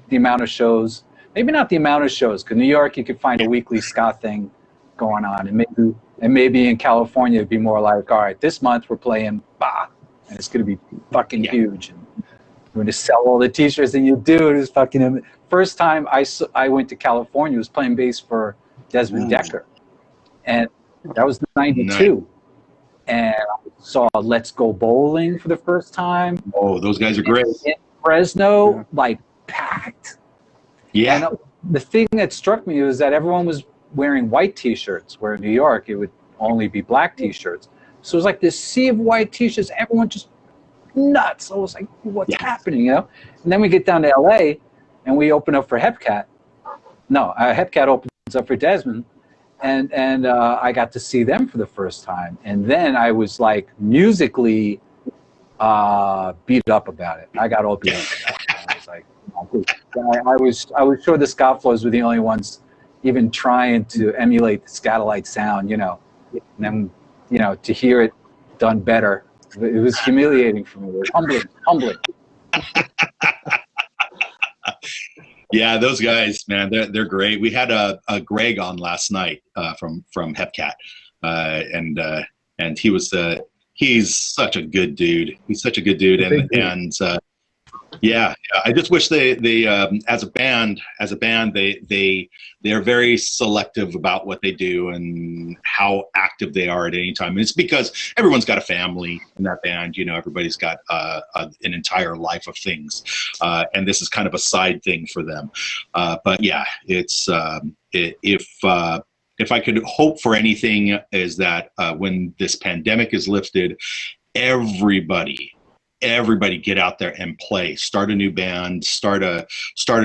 Speaker 2: the amount of shows, maybe not the amount of shows, because New York you could find a weekly ska thing going on, and maybe in California it'd be more like, all right, this month we're playing Ba, and it's going to be fucking huge, and we're going to sell all the t-shirts, and you do it was fucking. First time I went to California was playing bass for Desmond Decker, and that was '92. Nice. And I saw Let's Go Bowling for the first time.
Speaker 1: Oh, those guys are great.
Speaker 2: In Fresno, like packed.
Speaker 1: Yeah.
Speaker 2: And the thing that struck me was that everyone was wearing white T-shirts, where in New York it would only be black T-shirts. So it was like this sea of white T-shirts. Everyone just nuts. I was like, what's happening? And then we get down to LA, and we open up for Hepcat. No, Hepcat opens up for Desmond. And I got to see them for the first time, and then I was like musically beat up about it. I got all beat up about it. I was like, I was sure the Scofflaws were the only ones even trying to emulate the Scatolite sound, and then to hear it done better, it was humiliating for me. It was humbling.
Speaker 1: Yeah, those guys, man, they're great. We had a Greg on last night from Hepcat, and he's such a good dude. He's such a good dude, and yeah, I just wish they as a band they're very selective about what they do and how active they are at any time. And it's because everyone's got a family in that band. Everybody's got an entire life of things, and this is kind of a side thing for them. But yeah, it's if I could hope for anything is that when this pandemic is lifted, everybody get out there and play, start a new band, start a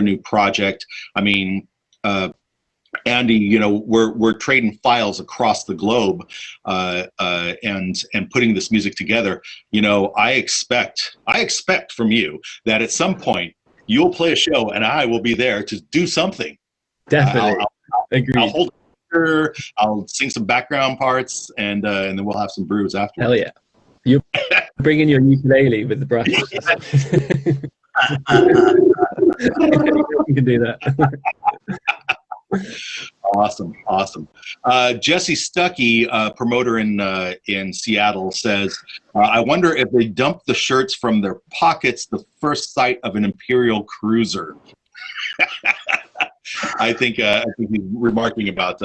Speaker 1: new project. I mean, Andy, we're trading files across the globe, and putting this music together. I expect from you that at some point you'll play a show and I will be there to do something.
Speaker 6: Definitely. Agreed.
Speaker 1: I'll hold it, I'll sing some background parts, and then we'll have some brews after.
Speaker 6: Hell yeah. You bring in your ukulele with the brush. You can do that.
Speaker 1: Awesome. Jesse Stuckey, promoter in Seattle, says, I wonder if they dumped the shirts from their pockets the first sight of an Imperial cruiser. I think he's remarking about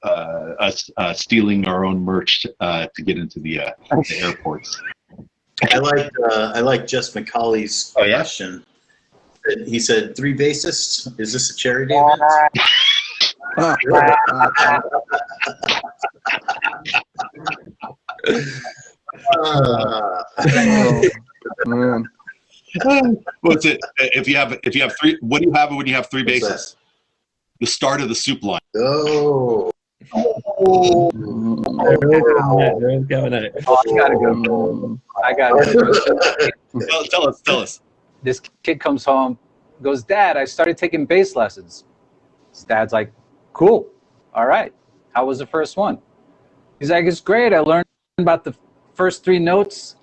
Speaker 1: us stealing our own merch to get into the airports.
Speaker 3: I like Jess McCauley's question. He said, 3 bassists? Is this a charity event?
Speaker 1: What's it? If you have 3, what do you have when you have 3 bassists? The start of the soup line.
Speaker 3: Oh.
Speaker 2: I gotta go.
Speaker 1: Tell us.
Speaker 2: This kid comes home, goes, Dad, I started taking bass lessons. His dad's like, cool. All right. How was the first one? He's like, it's great. I learned about the first 3 notes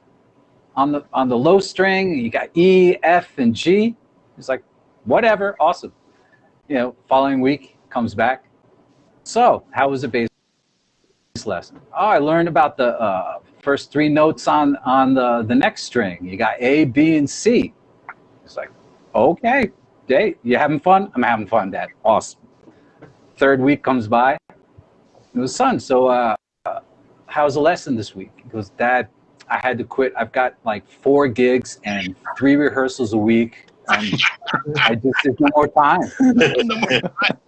Speaker 2: on the low string. You got E, F, and G. He's like, whatever. Awesome. Following week comes back. So how was the bass lesson? Oh, I learned about the first 3 notes on the next string. You got A, B, and C. It's like, okay, Dad, you having fun? I'm having fun, Dad. Awesome. Third week comes by. It was, son, so how's the lesson this week? He goes, Dad, I had to quit. I've got like 4 gigs and 3 rehearsals a week. I just, there's no more time.
Speaker 1: No more time.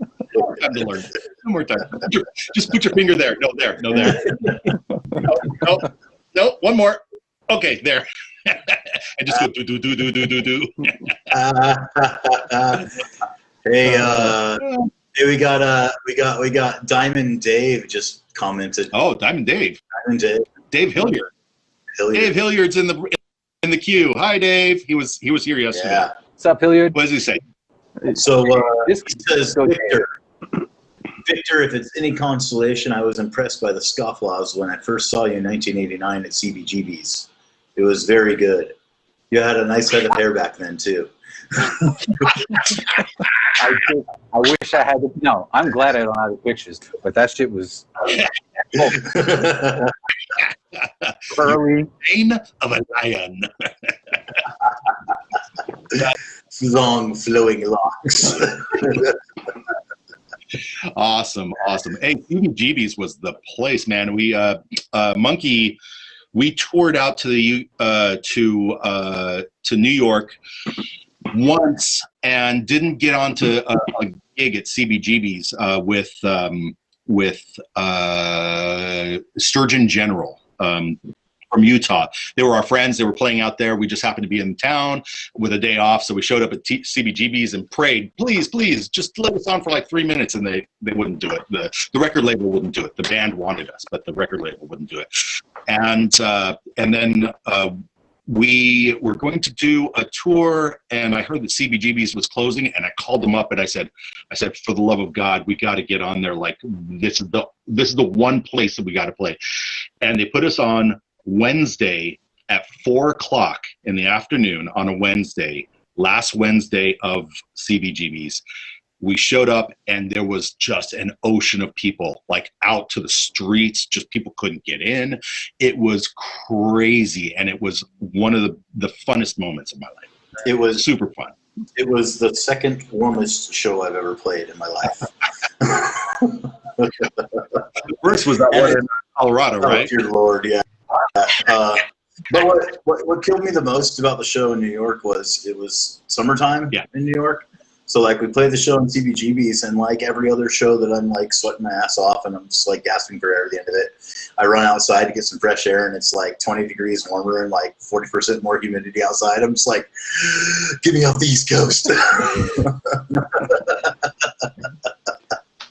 Speaker 1: Time to learn. No more time. Just put your finger there. No, there. No, there. No, one more. Okay, there. And just go do.
Speaker 3: Hey, we got Diamond Dave just commented.
Speaker 1: Oh, Diamond Dave.
Speaker 3: Diamond Dave.
Speaker 1: Dave Hilliard. Dave Hilliard's in the queue. Hi, Dave. He was here yesterday.
Speaker 3: Yeah.
Speaker 2: What's up, Hilliard?
Speaker 1: What does he say?
Speaker 3: So he says, Victor, if it's any consolation, I was impressed by the scofflaws when I first saw you in 1989 at CBGB's. It was very good. You had a nice head of hair back then, too.
Speaker 2: I wish I had no, I'm glad I don't have the pictures, but that shit was curly.
Speaker 1: Bane of a lion.
Speaker 3: Long flowing locks.
Speaker 1: Awesome. Hey, CBGB's was the place, man. We Monkey, we toured out to the to New York once and didn't get onto a gig at CBGB's with Sturgeon General from Utah. They were our friends. They were playing out there. We just happened to be in town with a day off, so we showed up at CBGB's and prayed, please, just let us on for like 3 minutes, and they wouldn't do it. The record label wouldn't do it. The band wanted us, but the record label wouldn't do it. And then we were going to do a tour, and I heard that CBGB's was closing, and I called them up and I said, for the love of God, we got to get on there. Like this is the one place that we got to play. And they put us on Wednesday at 4:00 in the afternoon on a Wednesday, last Wednesday of CBGB's. We showed up and there was just an ocean of people, like out to the streets. Just people couldn't get in. It was crazy, and it was one of the funnest moments of my life.
Speaker 3: It was
Speaker 1: super fun.
Speaker 3: It was the second warmest show I've ever played in my life.
Speaker 1: The first was that one in Colorado, right?
Speaker 3: Oh, dear Lord, yeah. But what killed me the most about the show in New York was it was summertime in New York. So like we played the show in CBGB's, and like every other show that I'm like sweating my ass off and I'm just like gasping for air at the end of it, I run outside to get some fresh air, and it's like 20 degrees warmer and like 40% more humidity outside. I'm just like, get me off the East Coast.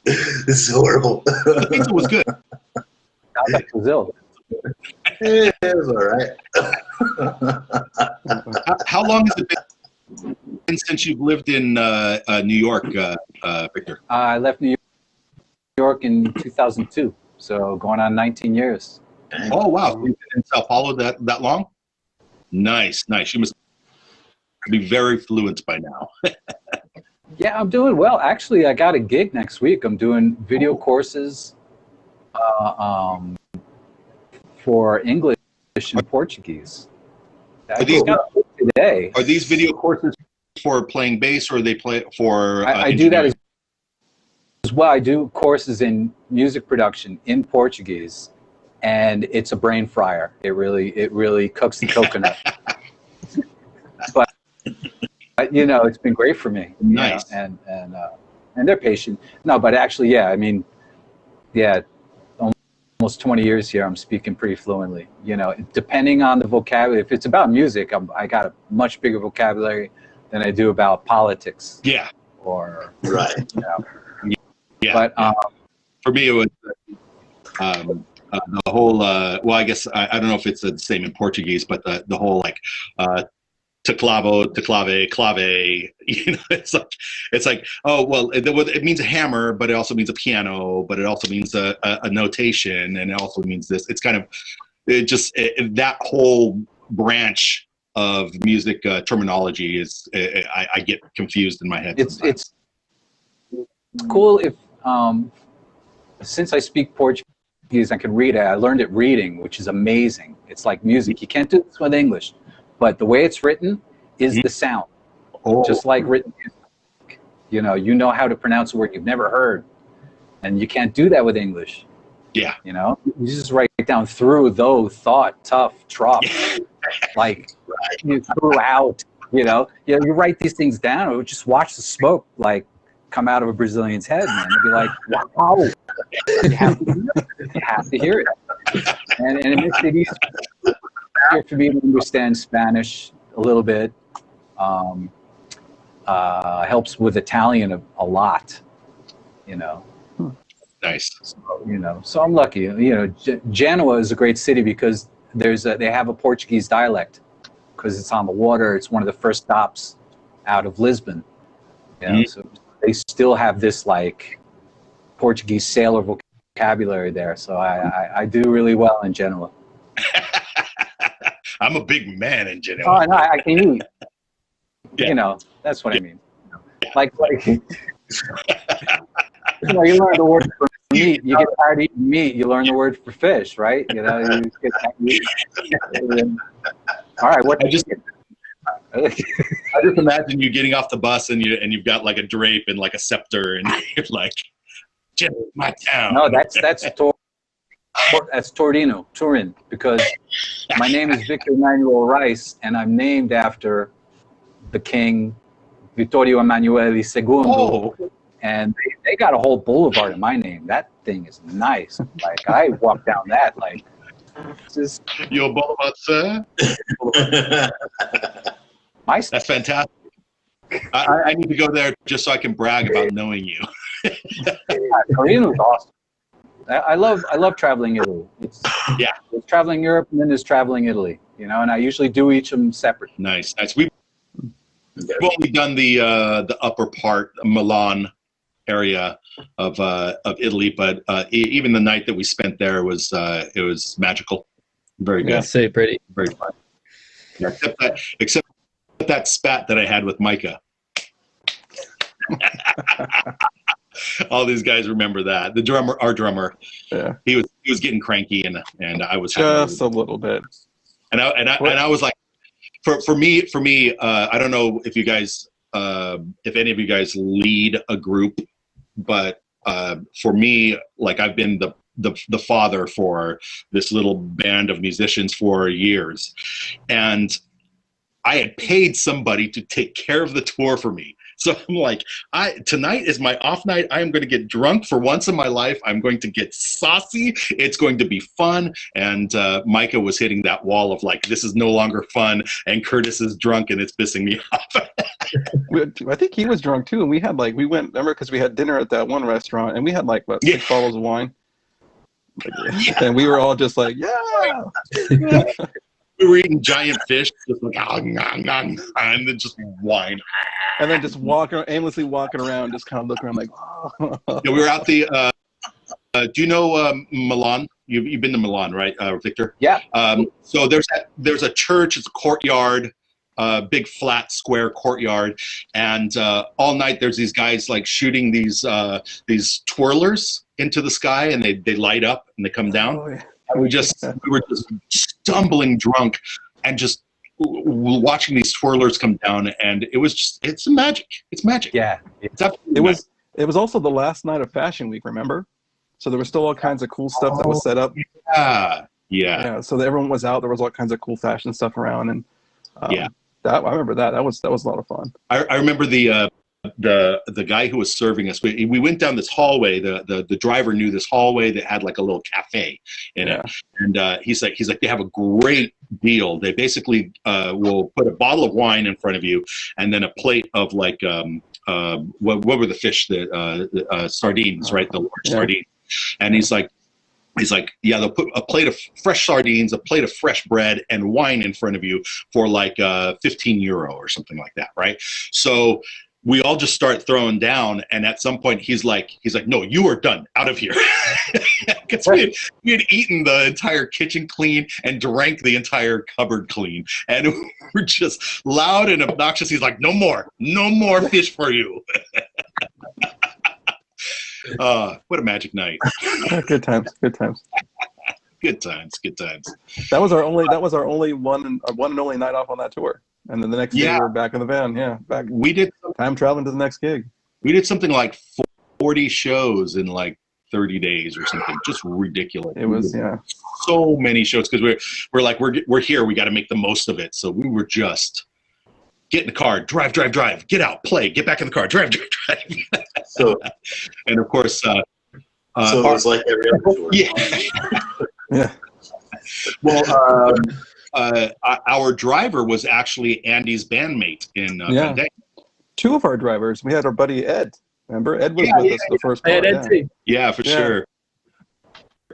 Speaker 3: This is horrible.
Speaker 1: The pizza was good.
Speaker 2: Sounds like Brazil.
Speaker 3: It was all right.
Speaker 1: How long has it been since you've lived in New York, Victor?
Speaker 2: I left New York in 2002, so going on 19 years.
Speaker 1: Oh, wow. You've been in Sao Paulo that long? Nice. You must be very fluent by now.
Speaker 2: Yeah, I'm doing well. Actually, I got a gig next week. I'm doing video courses for English and Portuguese. Today.
Speaker 1: Are these video courses for playing bass, or are they play for?
Speaker 2: I do that as well. I do courses in music production in Portuguese, and it's a brain fryer. It really cooks the coconut. But you know, it's been great for me.
Speaker 1: Nice.
Speaker 2: And they're patient. No, but actually, yeah. I mean, yeah. Almost 20 years here, I'm speaking pretty fluently. You know, depending on the vocabulary. If it's about music, I got a much bigger vocabulary than I do about politics.
Speaker 1: Yeah.
Speaker 3: Right.
Speaker 2: You know.
Speaker 1: Yeah.
Speaker 2: But
Speaker 1: for me, it was the whole. Well, I guess I don't know if it's the same in Portuguese, but the whole like teclavo, teclave, clave. You know, it's like oh well, it means a hammer, but it also means a piano, but it also means a notation, and it also means this. It's kind of that whole branch of music terminology is I get confused in my head.
Speaker 2: It's cool if since I speak Portuguese, I can read it. I learned it reading, which is amazing. It's like music. You can't do this with English. But the way it's written is the sound. just like written music. You know how to pronounce a word you've never heard, and you can't do that with English.
Speaker 1: Yeah.
Speaker 2: You just write down through, though, thought, tough, trop, like you threw out. You write these things down, or just watch the smoke like come out of a Brazilian's head, man. You'd be like, wow. You have to hear it. And it makes it easier for me to understand Spanish a little bit. Helps with Italian a lot,
Speaker 1: Nice.
Speaker 2: So I'm lucky. Genoa is a great city because they have a Portuguese dialect because it's on the water. It's one of the first stops out of Lisbon. So they still have this like Portuguese sailor vocabulary there. So I do really well in Genoa.
Speaker 1: I'm a big man in Genoa.
Speaker 2: Oh, no, I can eat.
Speaker 1: Yeah.
Speaker 2: That's what I mean. Like you learn the word for meat. You get tired of eating meat. You learn the word for fish, right? You get all right. What?
Speaker 1: I just imagine you getting off the bus and you've got like a drape and like a scepter and you're like, Genoa's my town.
Speaker 2: No, that's Turin, because my name is Victor Emmanuel Rice, and I'm named after the king Vittorio Emanuele II.
Speaker 1: Oh.
Speaker 2: And they got a whole boulevard in my name. That thing is nice. Like I walk down that like this is
Speaker 1: Your boulevard, sir.
Speaker 2: my
Speaker 1: That's fantastic. I need to go there just so I can brag about knowing you.
Speaker 2: Torino's awesome. I love traveling Italy. It's traveling Europe, and then there's traveling Italy. And I usually do each of them separate.
Speaker 1: Nice. We've only done the upper part, Milan area of Italy, but even the night that we spent there was magical. Very good.
Speaker 6: Yeah, so pretty.
Speaker 1: Very fun. Yeah, except that spat that I had with Micah. All these guys remember that. Our drummer, he was getting cranky, and I was
Speaker 4: just a little bit.
Speaker 1: And I was like, for me, I don't know if you guys, if any of you guys lead a group, but for me, like I've been the father for this little band of musicians for years, and I had paid somebody to take care of the tour for me. So I'm like, tonight is my off night. I am going to get drunk for once in my life. I'm going to get saucy. It's going to be fun. And Micah was hitting that wall of like, this is no longer fun. And Curtis is drunk and it's pissing me off.
Speaker 4: I think he was drunk too. And we went, remember, because we had dinner at that one restaurant and we had 6 bottles of wine. And we were all just like, yeah.
Speaker 1: We were eating giant fish, just like, and then just wine.
Speaker 4: And then just aimlessly walking around, just kind of looking around like, oh.
Speaker 1: Yeah, we were out do you know Milan? You've been to Milan, right, Victor?
Speaker 2: Yeah.
Speaker 1: So there's a church, it's a courtyard, big flat square courtyard, and all night there's these guys like shooting these twirlers into the sky, and they light up and they come down.
Speaker 4: Oh, yeah.
Speaker 1: And we were just stumbling drunk and just watching these twirlers come down, and it's magic. It's magic.
Speaker 2: Yeah.
Speaker 1: It's absolutely
Speaker 4: It was also the last night of Fashion Week, remember? So there was still all kinds of cool stuff that was set up.
Speaker 1: Yeah.
Speaker 4: So everyone was out. There was all kinds of cool fashion stuff around, and I remember that. That was a lot of fun.
Speaker 1: I remember the guy who was serving us. We went down this hallway. The driver knew this hallway that had like a little cafe in it, and he's like they have a great deal. They basically will put a bottle of wine in front of you, and then a plate of like what were the fish? The sardines, right? The large sardines. And he's like, yeah, they'll put a plate of fresh sardines, a plate of fresh bread, and wine in front of you for like 15 euro or something like that, right? So we all just start throwing down, and at some point he's like, no, you are done, out of here. Because we had eaten the entire kitchen clean and drank the entire cupboard clean, and we're just loud and obnoxious. He's like, no more fish for you. What a magic night.
Speaker 4: Good times.
Speaker 1: Good times.
Speaker 4: That was our only one and only night off on that tour. And then the next day we were back in the van. Yeah, back.
Speaker 1: We did
Speaker 4: Time traveling to the next gig.
Speaker 1: We did something like 40 shows in like 30 days or something. Just ridiculous.
Speaker 4: It was
Speaker 1: so many shows because we're here. We got to make the most of it. So we were just get in the car, drive, get out, play, get back in the car, drive.
Speaker 3: So,
Speaker 1: and of course,
Speaker 3: so it was like every other tour.
Speaker 1: Yeah. Well, our driver was actually Andy's bandmate in Van Dyke.
Speaker 4: Two of our drivers. We had our buddy Ed. Remember, Ed was with us the first part.
Speaker 1: Yeah, for sure.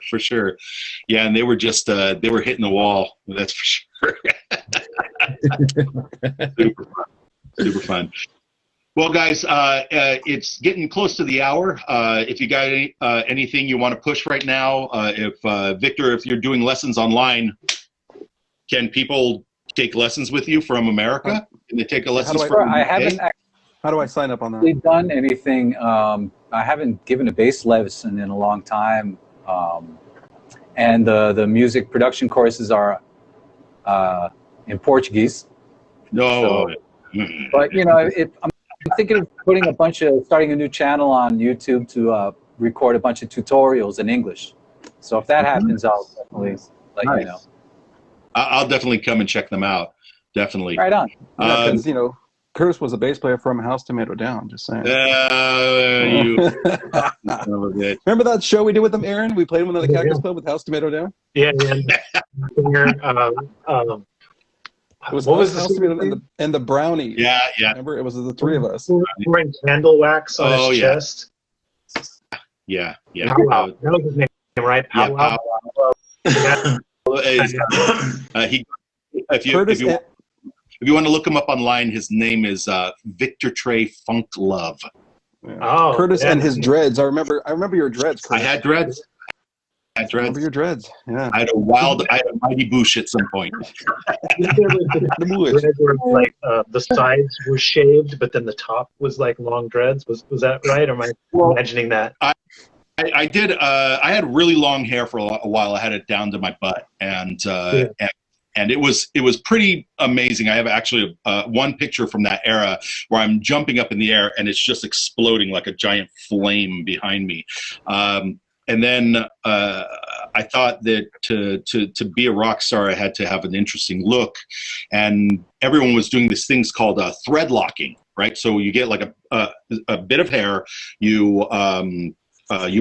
Speaker 1: For sure. Yeah, and they were just they were hitting the wall. That's for sure. Super fun. Well, guys, it's getting close to the hour. If you got anything you want to push right now, Victor, if you're doing lessons online, can people take lessons with you from America? Can they take lessons from
Speaker 2: I haven't
Speaker 4: How do I sign up on that?
Speaker 2: actually done anything. I haven't given a bass lesson in a long time. And the music production courses are in Portuguese.
Speaker 1: No.
Speaker 2: But, I'm thinking of starting a new channel on YouTube to record a bunch of tutorials in English. So if that happens, I'll definitely let you know.
Speaker 1: I'll definitely come and check them out. Definitely.
Speaker 2: Right on.
Speaker 4: Because, Curtis was a bass player from House Tomato Down, just saying. Remember that show we did with them, Aaron? We played one at the Cactus Club with House Tomato Down?
Speaker 5: Yeah.
Speaker 4: It was
Speaker 5: what was
Speaker 4: House
Speaker 5: the
Speaker 4: Tomato and the Brownie.
Speaker 1: Yeah.
Speaker 4: Remember? It was the three of us.
Speaker 5: Wearing candle wax on his chest.
Speaker 1: Yeah.
Speaker 5: Powwow. That was his name, right? Powwow.
Speaker 1: If you want to look him up online, his name is Victor Trey Funk Love.
Speaker 4: Yeah. Oh, Curtis and his dreads. I remember your dreads, Curtis.
Speaker 1: I had dreads.
Speaker 4: I remember your dreads. Yeah.
Speaker 1: I had a mighty boosh at some point.
Speaker 5: The sides were shaved, but then the top was like long dreads. Was that right? Or am I imagining that?
Speaker 1: I did. I had really long hair for a while. I had it down to my butt, and it was pretty amazing. I have actually one picture from that era where I'm jumping up in the air and it's just exploding like a giant flame behind me. And then I thought that to be a rock star, I had to have an interesting look, and everyone was doing these things called thread locking, right? So you get like a bit of hair, you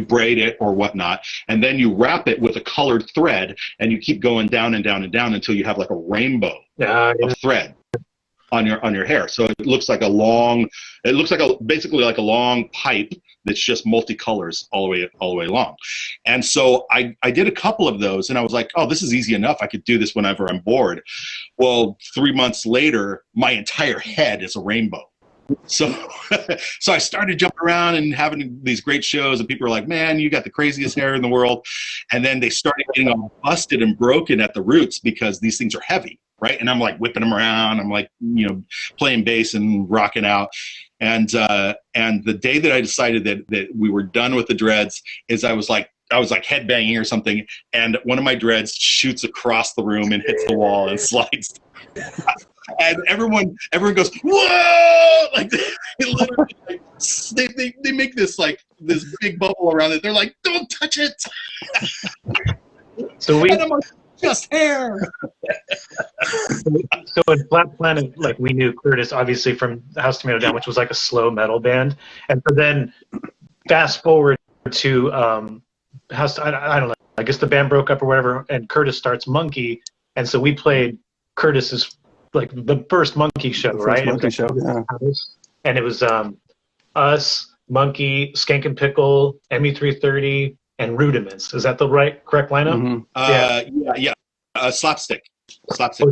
Speaker 1: braid it or whatnot, and then you wrap it with a colored thread, and you keep going down and down and down until you have like a rainbow of thread on your hair. So it looks like basically like a long pipe that's just multicolors all the way along. And so I did a couple of those, and I was like, oh, this is easy enough. I could do this whenever I'm bored. Well, 3 months later, my entire head is a rainbow. So I started jumping around and having these great shows, and people were like, man, you got the craziest hair in the world. And then they started getting all busted and broken at the roots because these things are heavy, right? And I'm like whipping them around. I'm like, playing bass and rocking out. And the day that I decided that we were done with the dreads is I was like headbanging or something, and one of my dreads shoots across the room and hits the wall and slides. And everyone goes, whoa! Like they literally, they make this big bubble around it. They're like, don't touch it.
Speaker 5: So
Speaker 1: and I'm like, just hair.
Speaker 5: So in Flat Planet, like, we knew Curtis obviously from House Tomato Down, which was like a slow metal band, and so then fast forward to House. I don't know. I guess the band broke up or whatever, and Curtis starts Monkey, and so we played Curtis's like the first Monkey show, right?
Speaker 4: Monkey show, yeah.
Speaker 5: And it was us, Monkey, Skank and Pickle, ME330, and Rudiments. Is that the correct lineup?
Speaker 1: Mm-hmm. Yeah. Slapstick.
Speaker 5: Slapstick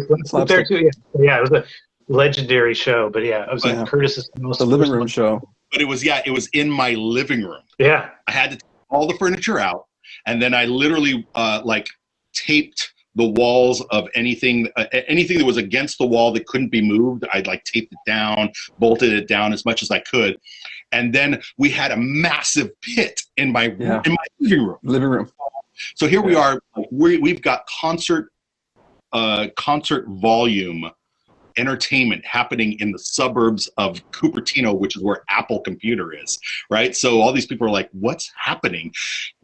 Speaker 5: there too. Yeah. It was a legendary show, but yeah, it was like Curtis's
Speaker 4: the living room show.
Speaker 1: But it was in my living room.
Speaker 5: Yeah.
Speaker 1: I had to take all the furniture out, and then I literally taped the walls of anything that was against the wall that couldn't be moved. I'd taped it down, bolted it down as much as I could. And then we had a massive pit in my living room. So here we are. We've got concert volume entertainment happening in the suburbs of Cupertino, which is where Apple Computer is, right? So all these people are like, what's happening?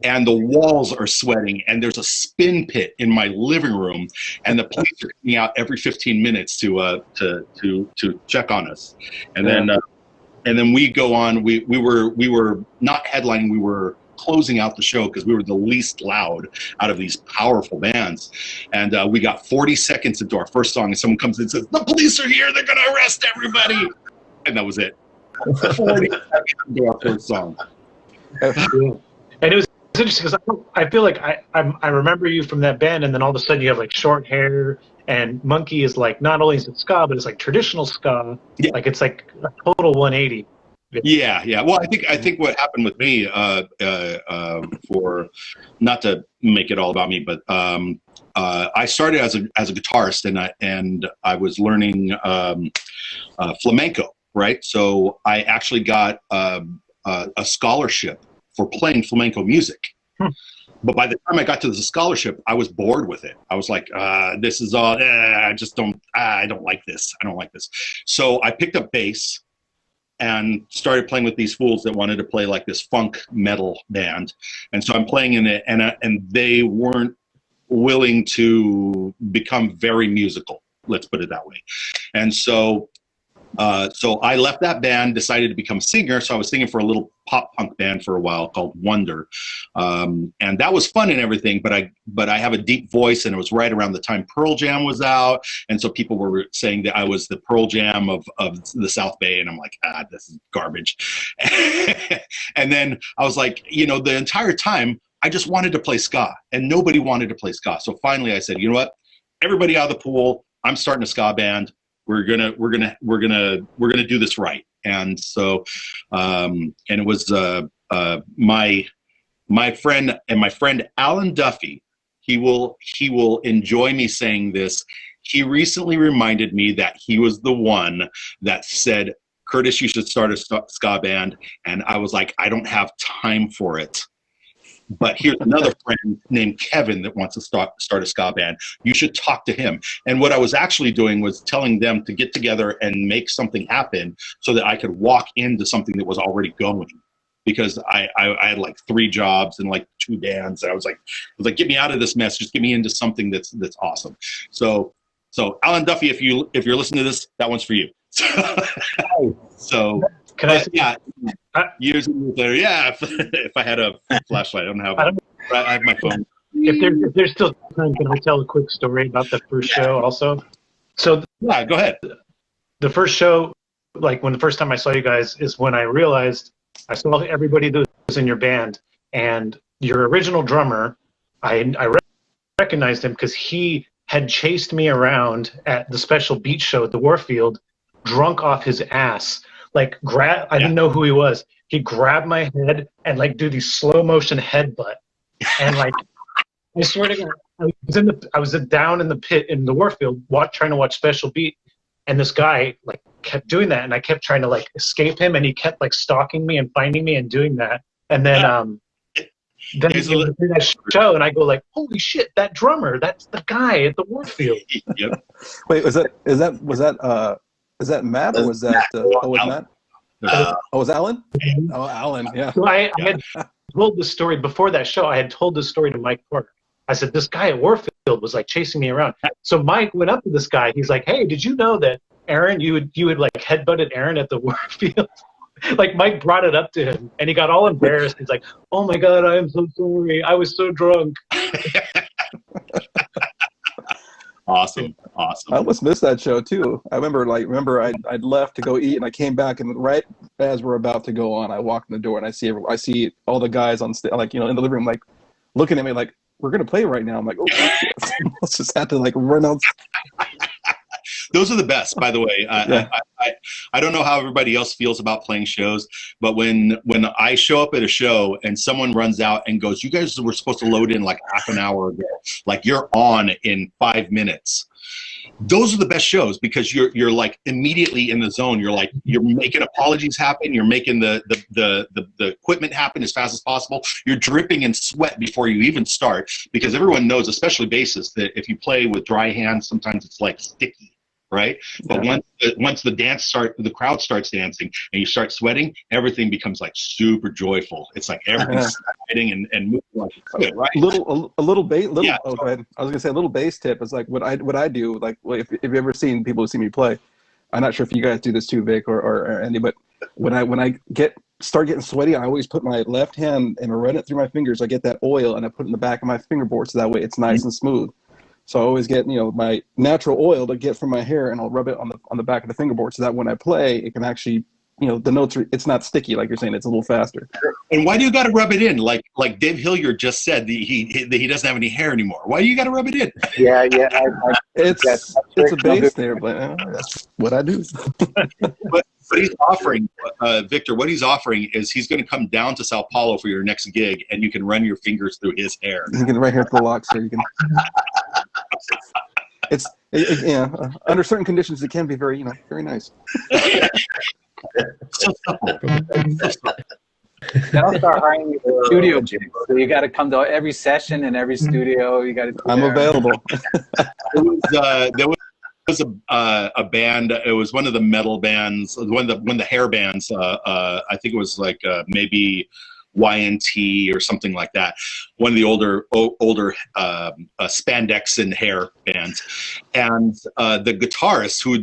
Speaker 1: And the walls are sweating, and there's a spin pit in my living room, and the police are coming out every 15 minutes to check on us. And then we go on. We were not headlining. We were closing out the show because we were the least loud out of these powerful bands. And we got 40 seconds into our first song, and someone comes in and says, "The police are here. They're going to arrest everybody." And that was it. 40 seconds into our first song.
Speaker 5: And it was interesting because I feel like I remember you from that band, and then all of a sudden you have like short hair, and Monkey is like, not only is it ska, but it's like traditional ska. Yeah. Like it's like a total 180.
Speaker 1: Yeah. Well, I think what happened with me, for not to make it all about me, but I started as a guitarist, and I was learning flamenco, right? So I actually got a scholarship for playing flamenco music. But by the time I got to the scholarship, I was bored with it. I was like, this is all, I don't like this. I don't like this. So I picked up bass and started playing with these fools that wanted to play like this funk metal band. And so I'm playing in it, and they weren't willing to become very musical, let's put it that way. And so I left that band, decided to become a singer. So I was singing for a little pop punk band for a while called Wylder. And that was fun and everything, but I have a deep voice, and it was right around the time Pearl Jam was out. And so people were saying that I was the Pearl Jam of the South Bay. And I'm like, this is garbage. And then I was like, the entire time I just wanted to play ska, and nobody wanted to play ska. So finally I said, you know what, everybody out of the pool, I'm starting a ska band. We're gonna do this right. And so, and it was my friend Alan Duffy. He will enjoy me saying this. He recently reminded me that he was the one that said, "Curtis, you should start a ska band." And I was like, I don't have time for it. But here's another friend named Kevin that wants to start a ska band. You should talk to him. And what I was actually doing was telling them to get together and make something happen so that I could walk into something that was already going. Because I had like 3 jobs and like 2 bands. And I was like, get me out of this mess. Just get me into something that's awesome. So Alan Duffy, if you're listening to this, that one's for you. So
Speaker 5: can I say,
Speaker 1: yeah. Years later, yeah. If I had a flashlight, I don't have. I have my phone.
Speaker 5: If there's still time, can I tell a quick story about the first show also? So
Speaker 1: yeah, go ahead.
Speaker 5: The first show, like when the first time I saw you guys, is when I realized I saw everybody that was in your band, and your original drummer, I recognized him because he had chased me around at the special beach show at the Warfield, drunk off his ass. Like I didn't know who he was. He grabbed my head and like do these slow motion headbutt, and like I swear to God, I was down in the pit in the Warfield trying to watch Special Beat, and this guy like kept doing that, and I kept trying to like escape him, and he kept like stalking me and finding me and doing that, and then he did that show, and I go like, holy shit, that drummer, that's the guy at the Warfield.
Speaker 1: Yep.
Speaker 4: Wait, was that Matt, or was that Matt? Was Alan? Oh, Alan, yeah.
Speaker 5: So I had told the story before that show. I had told this story to Mike Park. I said, this guy at Warfield was like chasing me around. So Mike went up to this guy. He's like, hey, did you know that Aaron, you had like headbutted Aaron at the Warfield? Like Mike brought it up to him, and he got all embarrassed. He's like, oh my God, I am so sorry. I was so drunk.
Speaker 1: Awesome.
Speaker 4: I almost missed that show too. I remember I'd left to go eat, and I came back, and right as we're about to go on, I walk in the door, and I see all the guys on stage, like, in the living room, like looking at me like, we're gonna play right now. I'm like, oh shit. Let's just have to like run out.
Speaker 1: Those are the best, by the way. I don't know how everybody else feels about playing shows, but when I show up at a show and someone runs out and goes, you guys were supposed to load in like half an hour ago, like you're on in 5 minutes. Those are the best shows because you're like immediately in the zone. You're making apologies happen. You're making the equipment happen as fast as possible. You're dripping in sweat before you even start because everyone knows, especially bassists, that if you play with dry hands, sometimes it's like sticky. right? But once the crowd starts dancing and you start sweating, everything becomes like super joyful. It's like everything's exciting and moving like good, right?
Speaker 4: A little bass.
Speaker 1: Yeah.
Speaker 4: Oh, go ahead. I was gonna say a little bass tip is like what I do. Like, well, if you've ever seen people who see me play, I'm not sure if you guys do this too, Vic or Andy, but when I start getting sweaty, I always put my left hand and I run it through my fingers. I get that oil and I put it in the back of my fingerboard so that way it's nice and smooth. So I always get, my natural oil to get from my hair, and I'll rub it on the back of the fingerboard so that when I play, it can actually, the notes it's not sticky like you're saying. It's a little faster.
Speaker 1: And why do you got to rub it in? Like Dave Hilliard just said, he doesn't have any hair anymore. Why do you got to rub it in?
Speaker 2: Yeah.
Speaker 4: It's a base there, but that's what I do.
Speaker 1: But he's offering, Victor, what he's offering is he's going to come down to Sao Paulo for your next gig, and you can run your fingers through his hair.
Speaker 4: You can right here at the locks here. You can. Under certain conditions, it can be very, very nice.
Speaker 1: So simple.
Speaker 2: Then I'll start hiring you for studio gigs. So you got to come to every session and every studio. You got to.
Speaker 4: I'm available.
Speaker 1: There was a band. It was one of the metal bands, one of the hair bands. I think it was like maybe YNT or something like that. One of the older spandex and hair bands, and the guitarist who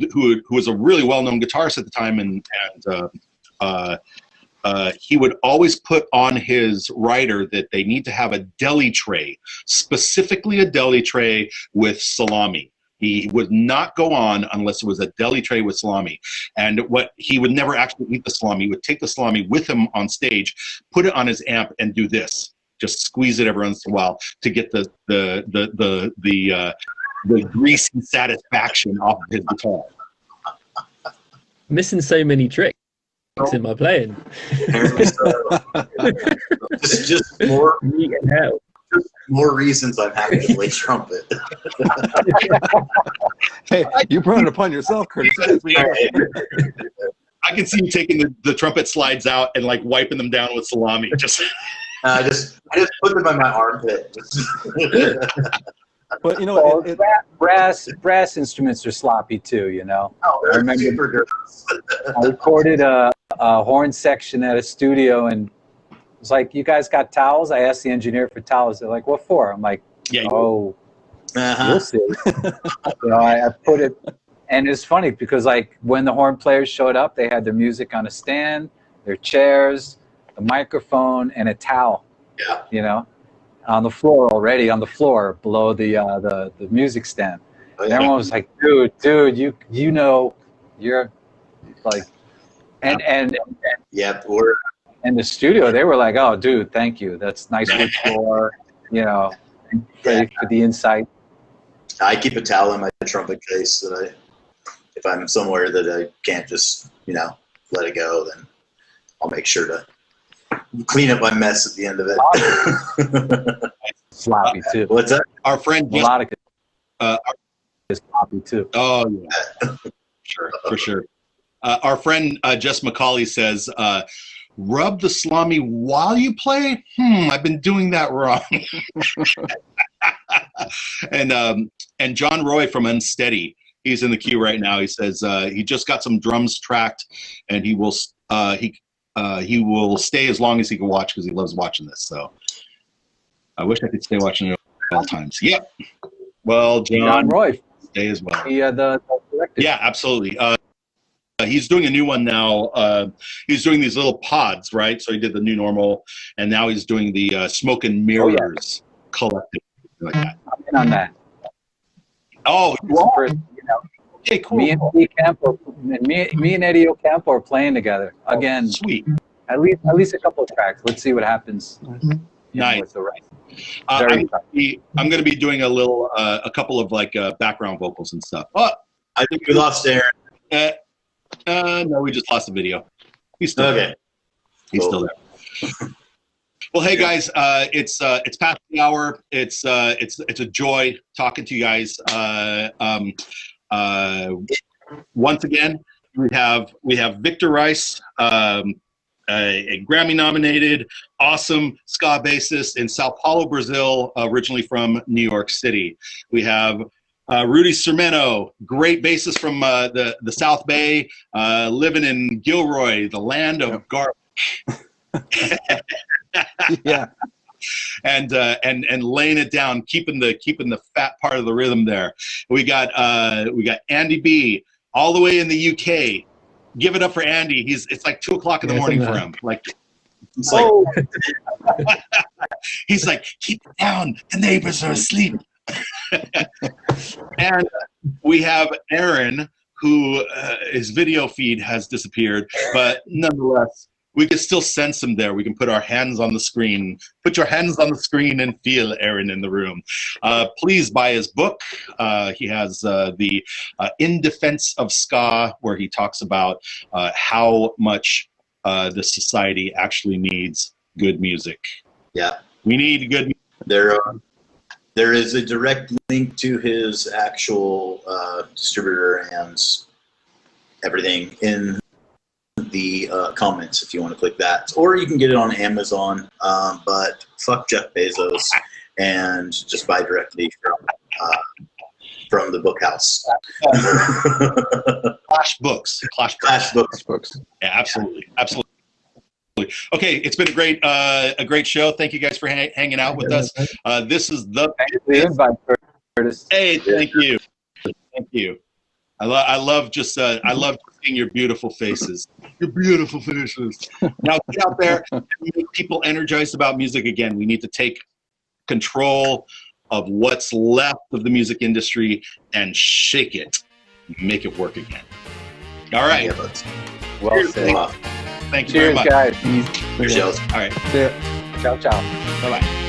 Speaker 1: was a really well-known guitarist at the time, and he would always put on his rider that they need to have a deli tray, specifically a deli tray with salami. He would not go on unless it was a deli tray with salami. And he would never actually eat the salami. He would take the salami with him on stage, put it on his amp, and do this. Just squeeze it every once in a while to get the greasy satisfaction off of his guitar.
Speaker 6: Missing so many tricks in my playing.
Speaker 3: just more
Speaker 6: Meat and hell.
Speaker 3: more reasons I'm happy to play trumpet.
Speaker 4: Hey, you brought it upon yourself, Curtis.
Speaker 1: I can see you taking the trumpet slides out and like wiping them down with salami.
Speaker 3: I just put them on my armpit.
Speaker 4: But
Speaker 2: brass instruments are sloppy too.
Speaker 3: Oh,
Speaker 2: I remember
Speaker 3: super good.
Speaker 2: I recorded a horn section at a studio, and it's like, you guys got towels? I asked the engineer for towels. They're like, what for? I'm like, you'll see. I put it, and it's funny because like when the horn players showed up, they had their music on a stand, their chairs, the microphone, and a towel.
Speaker 3: Yeah.
Speaker 2: On the floor below the music stand.
Speaker 3: Oh,
Speaker 2: and everyone was like, dude, you're like, and
Speaker 3: Yep,
Speaker 2: in the studio, they were like, "Oh, dude, thank you. That's nice wood floor." For the insight.
Speaker 3: I keep a towel in my trumpet case that if I'm somewhere that I can't just let it go, then I'll make sure to clean up my mess at the end of it.
Speaker 2: Sloppy too.
Speaker 3: What's that?
Speaker 1: Our friend
Speaker 2: Melodic is sloppy too.
Speaker 1: Oh yeah, for sure. Our friend Jess McCauley says, rub the salami while you play? I've been doing that wrong. And John Roy from Unsteady, he's in the queue right now. He says he just got some drums tracked, and he will stay as long as he can watch because he loves watching this. So I wish I could stay watching it at all times. Yep. Well,
Speaker 2: John Roy,
Speaker 1: stay as well.
Speaker 2: The director.
Speaker 1: Yeah, absolutely. He's doing a new one now. He's doing these little pods, right? So he did the New Normal, and now he's doing the Smoke and Mirrors collective. Like that.
Speaker 2: I'm in on that.
Speaker 1: Oh, okay, cool.
Speaker 2: Me and Eddie Ocampo are playing together again.
Speaker 1: Sweet.
Speaker 2: At least a couple of tracks. Let's see what happens.
Speaker 1: Nice.
Speaker 2: With the rest.
Speaker 1: I'm going to be doing a couple of like background vocals and stuff. Oh,
Speaker 3: I think we lost Aaron.
Speaker 1: No, we just lost the video. He's still there. He's still there. Well, hey guys, it's past the hour. It's a joy talking to you guys. Once again, we have Victor Rice, a Grammy-nominated, awesome ska bassist in Sao Paulo, Brazil, originally from New York City. We have Rudy Sermeno, great bassist from the South Bay, living in Gilroy, the land of garlic.
Speaker 4: Yeah.
Speaker 1: And laying it down, keeping the fat part of the rhythm there. We got Andy B all the way in the UK. Give it up for Andy. It's like 2 o'clock in the morning for him. Like, it's like, he's like, keep it down. The neighbors are asleep. And we have Aaron, who his video feed has disappeared, but nonetheless, we can still sense him there. We can put our hands on the screen. Put your hands on the screen and feel Aaron in the room. Please buy his book. He has the In Defense of Ska, where he talks about how much the society actually needs good music.
Speaker 3: Yeah.
Speaker 1: We need good
Speaker 3: music. There is a direct link to his actual distributor and everything in the comments if you want to click that, or you can get it on Amazon, but fuck Jeff Bezos and just buy directly from the book house.
Speaker 1: Clash Books. Yeah, absolutely. Okay, it's been a great show. Thank you guys for hanging out with us. This is the
Speaker 2: invite, Curtis.
Speaker 1: Hey, thank you. I love seeing your beautiful faces. Your beautiful faces. Now get out there and make people energized about music again. We need to take control of what's left of the music industry and shake it, make it work again. All right.
Speaker 3: Yeah,
Speaker 2: well said.
Speaker 1: Thank you very much.
Speaker 2: Guys.
Speaker 3: Cheers, guys.
Speaker 1: All right.
Speaker 4: Yeah.
Speaker 2: Ciao, ciao.
Speaker 1: Bye-bye.